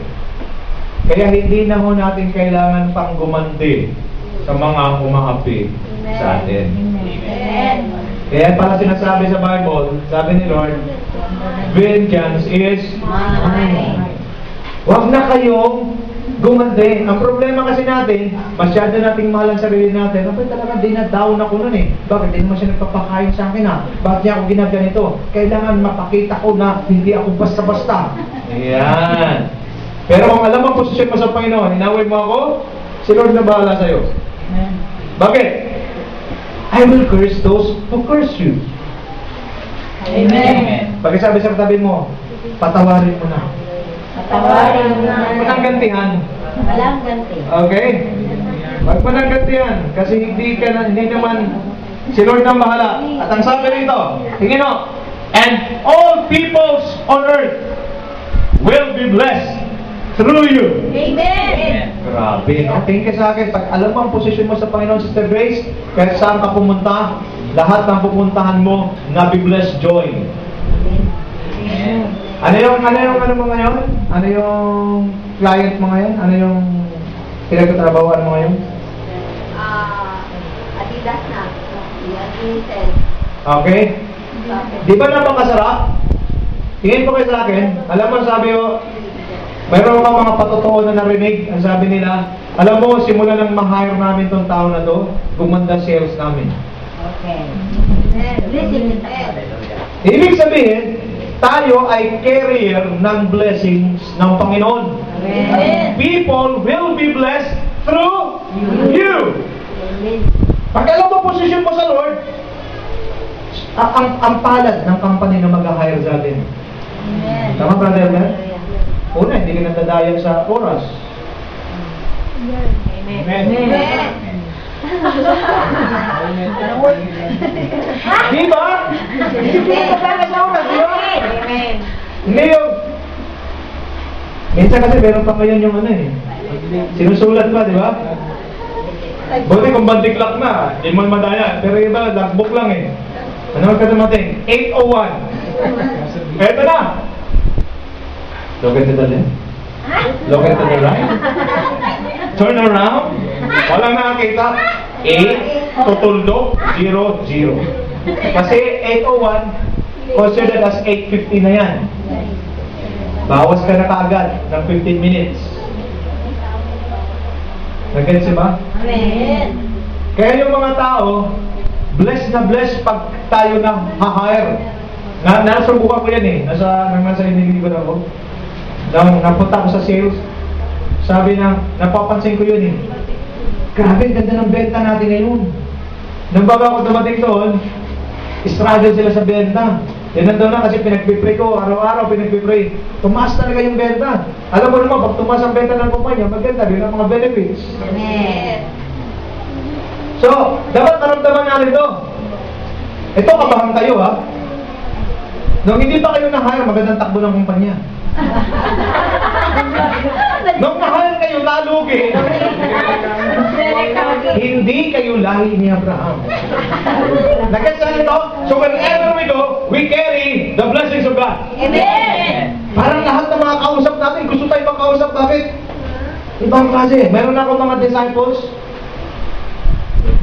Kaya hindi na ho natin kailangan pang gumandi sa mga umaapi sa atin. Amen. Kaya pala sinasabi sa Bible, sabi ni Lord, vengeance is mine. Huwag na kayong gumandi. Ang problema kasi natin, masyado nating mahal ang sarili natin. Bakit talaga dinadown ako nun eh? Bakit di naman siya nagpapakain sa akin ha? Bakit niya ako ginaganito? Kailangan mapakita ko na hindi ako basta-basta. Ayan. Pero kung alam ang posisyon mo sa Panginoon, inaway mo ako, si Lord na bahala sa'yo. Bakit? I will curse those who curse you. Amen. Pagkasabi sa katabi mo, patawarin mo na. Patawarin mo na. Walang gantihan. Walang ganti. Okay? Wag mo nang gantihan. Kasi hindi naman si Lord ang bahala. At ang sabi rito, tingin mo, and all peoples on earth will be blessed through you. Amen. Grabe, no? Tingin ka sa akin, pag alam mo ang posisyon mo sa Panginoon, Sister Grace, kahit saan ka pumunta, lahat ng pupuntahan mo, nabibless joy. Ano yung mo ngayon? Ano yung client mo ngayon? Ano yung pinagtatrabahuan mo ngayon? Adidas na. Adidas. Okay? Di ba napakasarap? Tingin po kayo sa akin, alam mo sabi ko, mayroon ka mga patotoo na narinig, ang sabi nila, alam mo, simula nang ma-hire namin tong tao na to, gumanda sales namin. Okay. Listen. Ibig sabihin, tayo ay carrier ng blessings ng Panginoon. Amen. People will be blessed through you. Amen. Pag alam mo posisyon mo sa Lord, ang palad ng company na mag-hire sa atin. Amen. Tama, brother? Una, hindi ka natadayan sa oras. Amen. Di ba? Hindi ka natadayan sa oras, di ba? Amen. Hindi yung... Minsan kasi meron pa ngayon yung ano eh. Sinusulat pa, di ba? Buti kung bantiklak na, hindi mo madaya. Pero iba, logbook lang eh. Ano ka dumating? 8:01. Eto na! Look at the left. Look at the right. Turn around. Walang nakakita. 8, tutuldo, 0, 0. Kasi 8:01, considered as 8:50 na yan. Bawas ka na kaagad ng 15 minutes. Nag-gets ba? Amen. Kaya yung mga tao, blessed na blessed pag tayo na ha-hire. Nasubukan ko yan eh. Nasa iniligon ako. Nang napunta ko sa sales, sabi na, napapansin ko yun eh. Grabe, ganda ng benta natin ngayon. Nang bago ako dumating doon, struggle sila sa benta. Yan nandun na kasi pinagpipray ko, araw-araw pinagpipray. Tumaas talaga yung benta. Alam mo naman, pag tumaas ang benta ng kumpanya, maganda rin ang mga benefits. Amen. So, dapat naramdaman natin ito. Ito, kabahan kayo ha. Nung hindi pa kayo na-hire, magandang takbo ng kumpanya. Nung na-hire kayo, nalugi. Hindi kayo lahi ni Abraham. Nagkasal ito? So whenever we go, we carry the blessings of God. Amen. Parang lahat ng mga kausap natin, gusto tayo makausap. Bakit? Ibang klase. Meron ako mga disciples,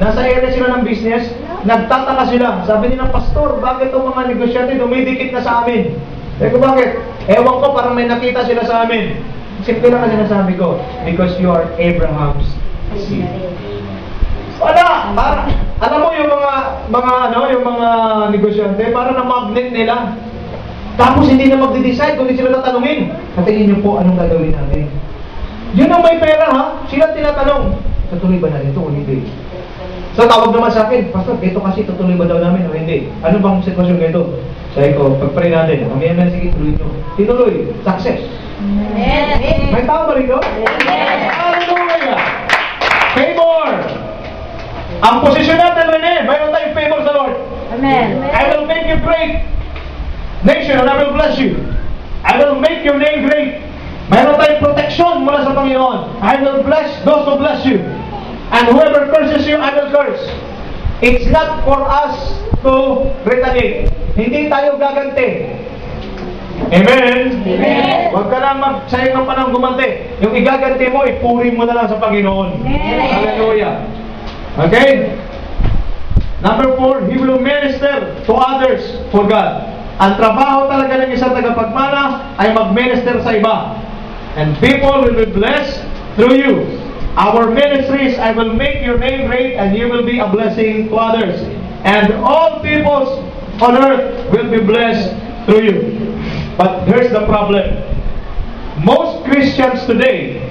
nasa area sila ng business, nagtataka sila. Sabi nila, Pastor, bakit itong mga negosyante dumidikit na sa amin? Eko, bakit? Ewan ko, parang may nakita sila sa amin. Simple lang kasi nasabi ko, because you are Abraham's seed. Wala! Alam mo yung yung mga negosyante, para na magnet nila. Tapos hindi na magde-decide, kundi sila tatanungin. Katingin niyo po, anong gagawin natin? Yun ang may pera ha, sila tinatanong. tutuloy ba natin ito o hindi? So, tawag naman sa akin, Pastor, ito kasi tutuloy ba daw namin o hindi? Ano bang sitwasyon ganito? Sabi ko, pag-pray natin, kami sige, tuloy nyo. Tinuloy, success. May tao ba rito? Hallelujah! Favor! Ang posisyon natin, Rene, mayroon tayong favor sa Lord. Amen. I will make you great nation and I will bless you. I will make your name great. Mayroon tayong protection mula sa Panginoon. I will bless those who bless you. And whoever curses you, I will curse. It's not for us to retaliate. Hindi tayo gaganti. Amen? Amen. Huwag ka lang magsayang ng panahon gumanti. Yung igaganti mo, ipuri mo na lang sa Panginoon. Amen. Hallelujah. Okay? Number 4, he will minister to others for God. Ang trabaho talaga ng isang tagapagmana ay mag-minister sa iba. And people will be blessed through you. Our ministries, I will make your name great and you will be a blessing to others. And all peoples on earth will be blessed through you. But here's the problem. Most Christians today,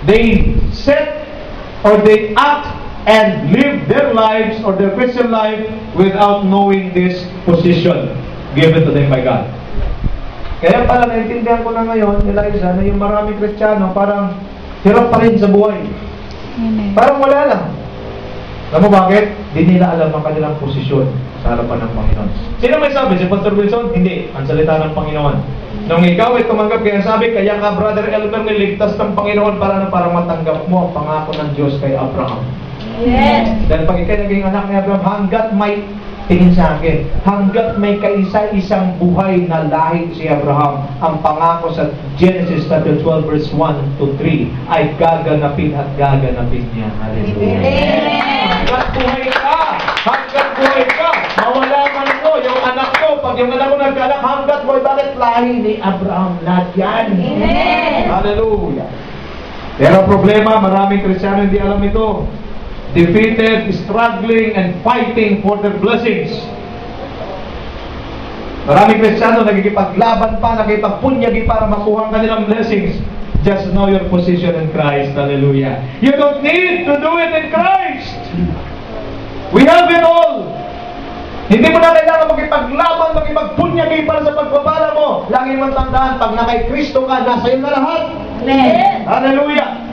they set or they act and live their lives or their Christian life without knowing this position given to them by God. Kaya pala naintindihan ko na ngayon, Eliza, na yung maraming Kristiyano parang hirap pa rin sa buhay. Parang wala lang. Alam mo bakit? Di nila alam ang kanilang posisyon sa harapan ng Panginoon. Sino may sabi? Si Pastor Wilson? Hindi. Ang salita ng Panginoon. Nung ikaw ay tumanggap, kaya sabi, kaya ka, Brother Elmer, niligtas ng Panginoon para matanggap mo ang pangako ng Diyos kay Abraham. Yes. Dahil pag ikay naging anak ni Abraham, hanggat may tingin sa akin, hanggat may kaisa-isang buhay na lahi si Abraham, ang pangako sa Genesis chapter 12 verse 1 to 3 ay gaganapin at gaganapin niya. Hallelujah. Hanggat buhay ka, mawala man ito, yung anak ko, pag yung anak ko nagkaanak, hanggat buhay, bakit lahi ni Abraham lahat yan? Amen. Hallelujah. Pero problema, maraming Kristiyano hindi alam ito. Defeated, struggling, and fighting for their blessings. Maraming Kristiyano nagkikipaglaban pa, nakipagpunyagi para makuha ang kanilang blessings. Just know your position in Christ. Hallelujah. You don't need to do it in Christ. We have it all. Hindi mo na kailangan makipaglaban, makipagpunyagi para sa pagpapala mo. Lagi mong tandaan, pag na kay Kristo ka, nasa iyo na lahat. Amen. Hallelujah.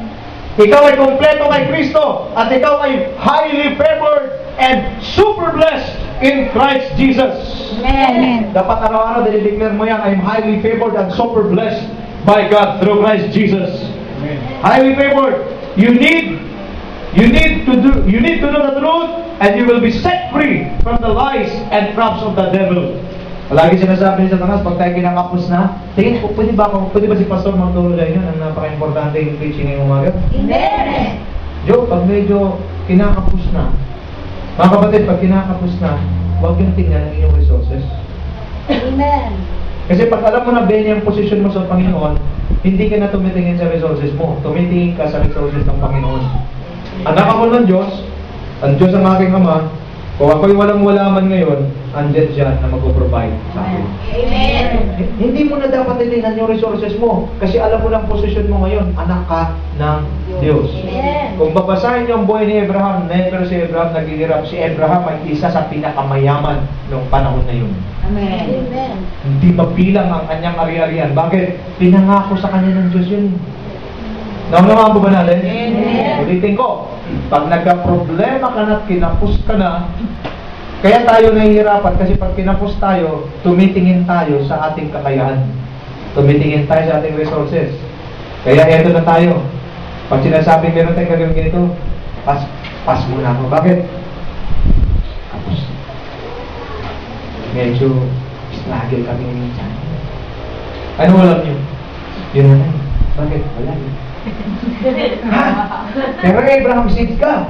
Ikaw ay kompleto kay Kristo at ikaw ay highly favored and super blessed in Christ Jesus. Amen. Dapat araw-araw dinideclare mo yan, I'm highly favored and super blessed by God through Christ Jesus. Amen. Highly favored. You need to know the truth and you will be set free from the lies and traps of the devil. Lagi sinasabi niya sa tanas, pag tayo kinakapos na, tingin ko, pwede ba si Pastor magturo na yun? Ang napaka-importante yung teaching ngayong umaga. Amen. Joe, pag medyo kinakapos na, mga kapatid, pag kinakapos na, huwag yung tingnan ang inyong resources. Amen. Kasi pag alam mo na Ben yung position mo sa Panginoon, hindi ka na tumitingin sa resources mo. Tumitingin ka sa resources ng Panginoon. Anak ako ng Diyos, ang Diyos ang aking Ama. Kung ako'y walang-wala man ngayon, andyan siya na mag-provide sa akin. Amen. Hindi mo na dapat titingnan yung resources mo. Kasi alam mo lang position mo ngayon, anak ka ng Diyos. Amen. Kung babasahin yung buhay ni Abraham, never si Abraham naghihirap. Si Abraham ay isa sa pinakamayaman noong panahon na yun. Amen. Hindi mabilang ang kanyang ari-arian. Bakit? Pinangako sa kanya ng Diyos yun. Naunawaan po ba natin? Amen. Ulitin ko, pag nagka-problema ka na at kinapos ka na, kaya tayo nahihirapan kasi pag kinapos tayo, tumitingin tayo sa ating kakayahan. Tumitingin tayo sa ating resources. Kaya eto na tayo. Pag sinasabing meron tayong gagawin ganito, pass muna ako. Bakit? Tapos, medyo struggle kami minsan. Ano alam nyo? Yun na lang. Bakit? Wala yun. Ha? Pero Abraham seed ka.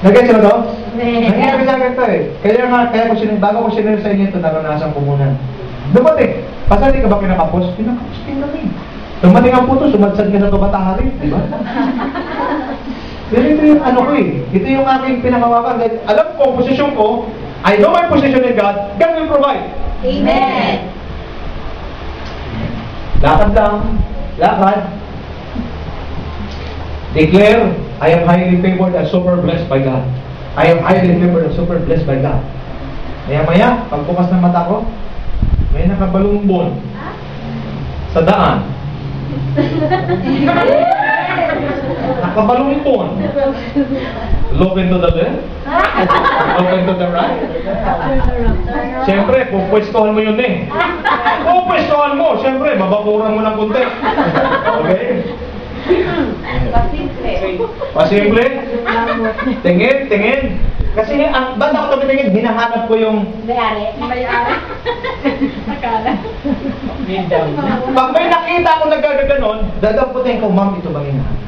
Nag-gets mo to? Nangyari sa akin to eh. Bago ko sinunod sa inyo ito, naranasan ko muna. Dumating. Pasali ka ba kinakapos? Kinakapos din namin. Dumating ang puto, sumadsad ka sa tumatahari. Di ba? Pero ito yung ano ko eh. Ito yung aking pinangawakan. Alam ko ang posisyon ko. I know my position in God. God will provide. Amen. Lakad lang. Lakad. Declare I am highly favored and super blessed by God. I am highly favored and super blessed by God. Maya-maya, pagbukas ng mata ko, may nakabalumbon sa daan. Nakabalumbon. Look into the left. Look into the right. Siyempre, pupwestohan mo yun eh. Pupwestohan mo. Siyempre, mabakuran mo ng kunti. Okay? Pasimple. Tingin, tingin. Kasi ba't ako tumitingin, hinahanap ko yung May-ari. Akala. pag may nakita ako nagagaganon, dadamputin ko, ma'am, ito bang hinahanap?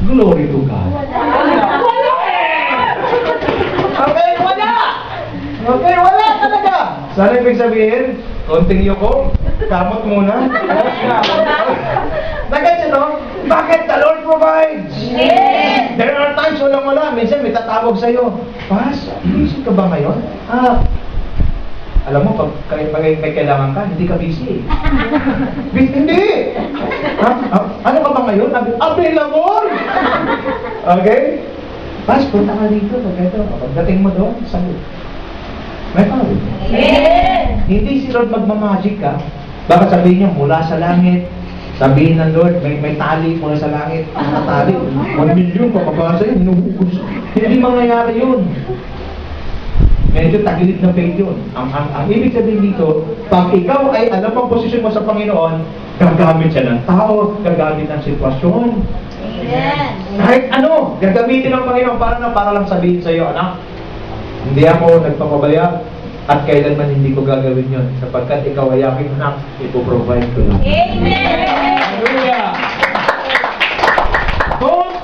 Glory to God. Wala eh! Okay, wala! Okay, wala talaga! Sana ibig sabihin, konting yuko, kamot muna. Nagets ito? Bakit the Lord provides? Yes! There are times walang-wala. Minsan may tatawag sa'yo, Pas, busy ka ba ngayon? Alam mo, pag may kailangan ka, hindi ka busy. Hindi! Ano ka ba ngayon? Available! Okay? Pas, punta ka dito. Pagdating mo doon, sagot. May tawag. Yes! Hindi si Lord magmamagic ka. Baka sabihin niya, mula sa langit, sabihin ng Lord, may tali mula sa langit, mga tali, 1 million, papabasa yun, hinuhugos. Hindi mangyayari yun. Medyo tagilid na faith yun. Ang ibig sabihin dito, pag ikaw ay alam ang posisyon mo sa Panginoon, gagamit siya ng tao, gagamit ng sitwasyon. Amen. Kahit ano, gagamitin ng Panginoon para lang sabihin sa iyo, anak, hindi ako nagpapabaya at kailanman hindi ko gagawin yun sapagkat ikaw ay aking anak, ipoprovide ko lang. Amen. Hallelujah! Don't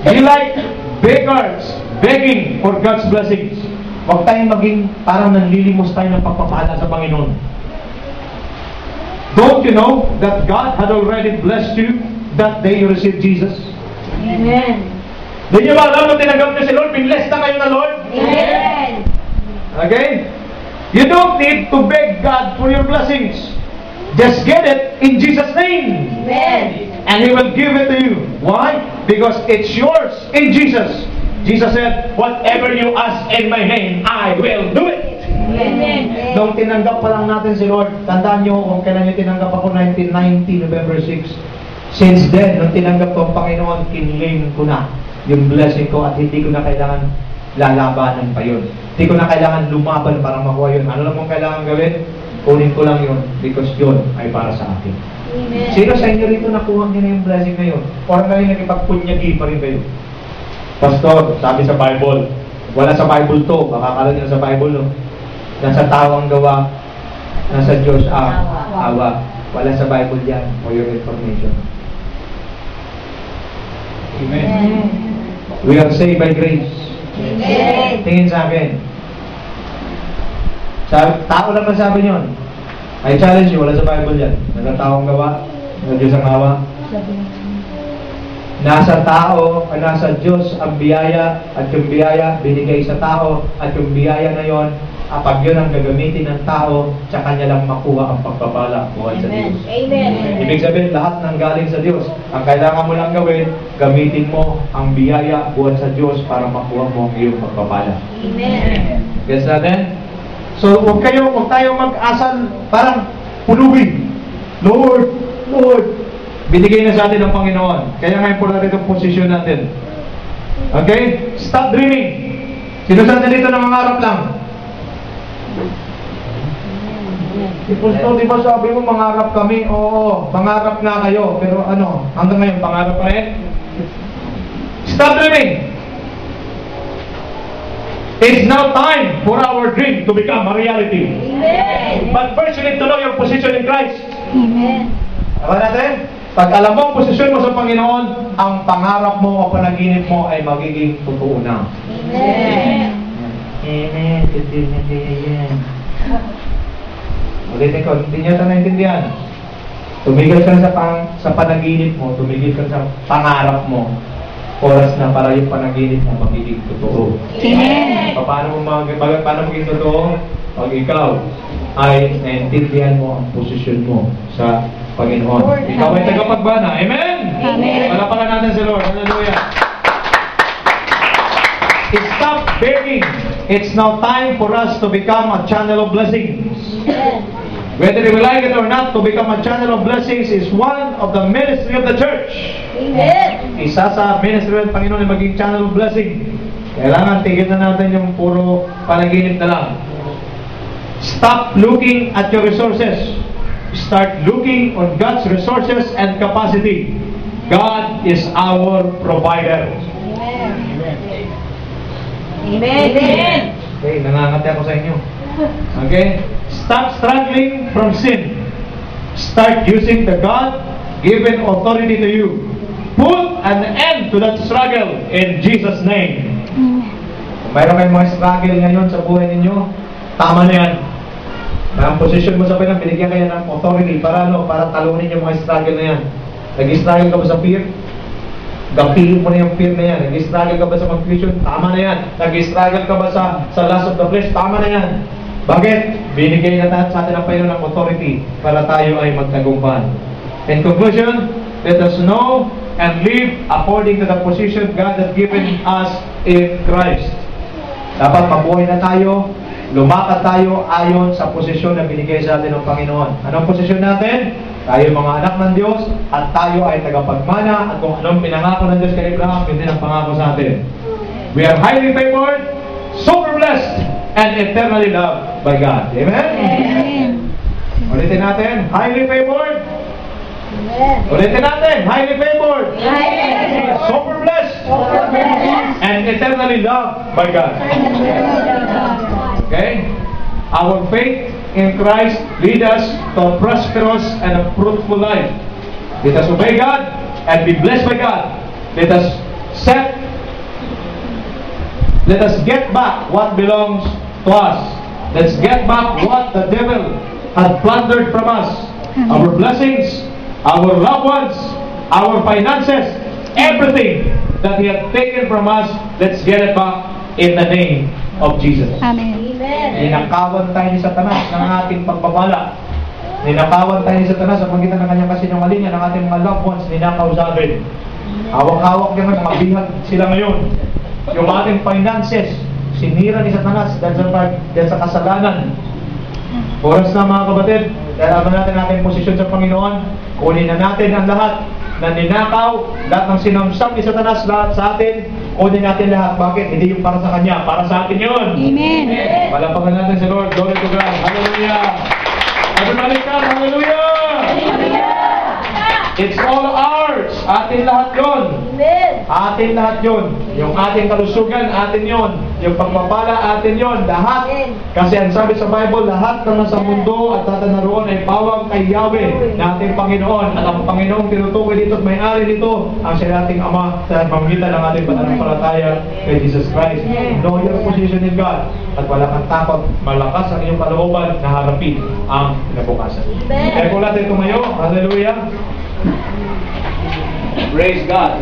be like beggars begging for God's blessings. Huwag tayong maging parang nanlilimos tayo ng pagpapala sa Panginoon. Don't you know that God had already blessed you that day you received Jesus? Amen. Hindi nyo ba alam na tinanggap niyo si Lord? Binless na kayo ng Lord? Amen. Okay? You don't need to beg God for your blessings. Just get it in Jesus' name. Amen. And He will give it to you. Why? Because it's yours in Jesus. Jesus said, whatever you ask in my name, I will do it. Amen. Nung tinanggap pa lang natin si Lord, tandaan nyo kung kailan nyo tinanggap ako, 1990, November 6. Since then, nung tinanggap ko ang Panginoon, kinlaim ko na yung blessing ko at hindi ko na kailangan lalabanan pa yun. Hindi ko na kailangan lumaban para makuha yun. Ano lang mong kailangan gawin? Kunin ko lang yun because yun ay para sa akin. Amen. Sino sa inyo rito nakuha niyo na yung blessing na yun? O ngayon nagipagpunyagi pa rin kayo? Pastor, sabi sa Bible, wala sa Bible to, makakala nyo sa Bible, no? Nasa tao ang gawa, nasa Diyos ang awa. Wala sa Bible yan, for your information. Amen. We are saved by grace. Amen. Tingin sa akin. Tao lang masabi yun. I challenge you, wala sa Bible yan. Nasa tao ang gawa, nasa Diyos ang awa. Nasa tao, nasa Diyos ang biyaya at yung biyaya binigay sa tao at yung biyaya na yon, kapag yun ang gagamitin ng tao, sa kanya lang makuha ang pagpapala buhay sa Diyos. Amen. Ibig sabihin, lahat ng galing sa Diyos. Ang kailangan mo lang gawin, gamitin mo ang biyaya buhay sa Diyos para makuha mo ang iyong pagpapala. Amen. Gets natin? So, huwag tayo mag-asal, parang pulubi. Lord, binigay na sa atin ng Panginoon. Kaya nga importante itong posisyon natin. Okay? Stop dreaming. Sino sa atin dito na mangarap lang? Di ba sabi mo mangarap kami? Oo, mangarap nga kayo. Pero ano, hanggang ngayon, pangarap pa rin? Stop dreaming. It's now time for our dream to become a reality. Amen. But first, you need to know your position in Christ. Amen. Tama natin? Pag alam mo ang posisyon mo sa Panginoon, ang pangarap mo o panaginip mo ay magiging totoo na. Amen. Amen. Amen. Ulitin ko, hindi niya ito naintindihan. Tumigil ka sa panaginip mo, tumigil ka sa pangarap mo. Oras na para yung panaginip mo magiging totoo. Amen. Paano maging totoo? Pag ikaw ay naintindihan mo ang posisyon mo sa Panginoon. Ikaw ay tagapagbana. Amen? Amen. Palapakan natin si Lord. it's now time for us to become a channel of blessings. Whether we like it or not, to become a channel of blessings is one of the ministry of the church. Amen. Isa sa ministry ng Panginoon ay maging channel of blessing. Kailangan tigil na natin yung puro panaginip na lang. Stop looking at your resources. Start looking on God's resources and capacity. God is our provider. Amen. Okay, nangangati ako sa inyo. Okay? Stop struggling from sin. Start using the God-given authority to you. Put an end to that struggle in Jesus' name. Kung mayroon kayong mga struggle ngayon sa buhay ninyo, tama na yan. Ang posisyon mo sa Panginoon, binigyan kayo ng authority para para talunin yung mga struggle na yan. Nag-struggle ka ba sa fear? Gapilin mo na yung fear na yan. Nag-struggle ka ba sa confusion? Tama na yan. Nag-struggle ka ba sa lust of the flesh? Tama na yan. Bakit? Binigay na sa atin ng Panginoon ng authority para tayo ay magtagumpay. In conclusion, let us know and live according to the position God has given us in Christ. Dapat mabuhay na tayo, lumakad tayo ayon sa posisyon na binigay sa atin ng Panginoon. Anong posisyon natin? Tayo mga anak ng Diyos at tayo ay tagapagmana at kung anong pinangako ng Diyos kay Abraham, hindi ang pangako sa atin. We are highly favored, super blessed, and eternally loved by God. Amen? Amen. Ulitin natin, highly favored. Amen. Ulitin natin, highly favored, super blessed, and eternally loved by God. Okay? Our faith in Christ lead us to a prosperous and a fruitful life. Let us obey God and be blessed by God. Let us get back what belongs to us. Let's get back what the devil had plundered from us. Our blessings, our loved ones, our finances, everything that he had taken from us, let's get it back in the name of Jesus. Amen. Ninakawan tayo ni Satanas ng ating pagbabala. Ninakawan tayo ni Satanas sa pagitan ng kanyang kasinungalingan ng ating mga loved ones, ninakaw sa atin. Hawak-hawak naman, mabihag sila ngayon. Yung ating finances, sinira ni Satanas dahil sa kasalanan. Oras na mga kapatid, kailangan natin ating posisyon sa Panginoon. Kunin na natin ang lahat na ninakaw, lahat ng sinamsam ni Satanas, lahat sa atin. Kunin natin lahat. Bakit? Hindi yung para sa Kanya, para sa atin yun. Amen. Palapakan natin si Lord. Glory to God. Hallelujah. Everybody come. Hallelujah. It's all ours. Atin lahat yun. Amen. Atin lahat yun. Yung ating kalusugan, atin yun. Yung pagpapala, atin yun. Lahat. Kasi ang sabi sa Bible, lahat na nasa mundo at tatanaroon ay bawang kay Yahweh na ating Panginoon. At ang Panginoong tinutukoy dito at may-ari nito ang siya nating Ama sa pamamagitan ng ating pananampalataya kay Jesus Christ. Know your position in God. At wala kang takot, malakas ang iyong kalooban na harapin ang kinabukasan. Kaya po natin tumayo. Hallelujah. Praise God.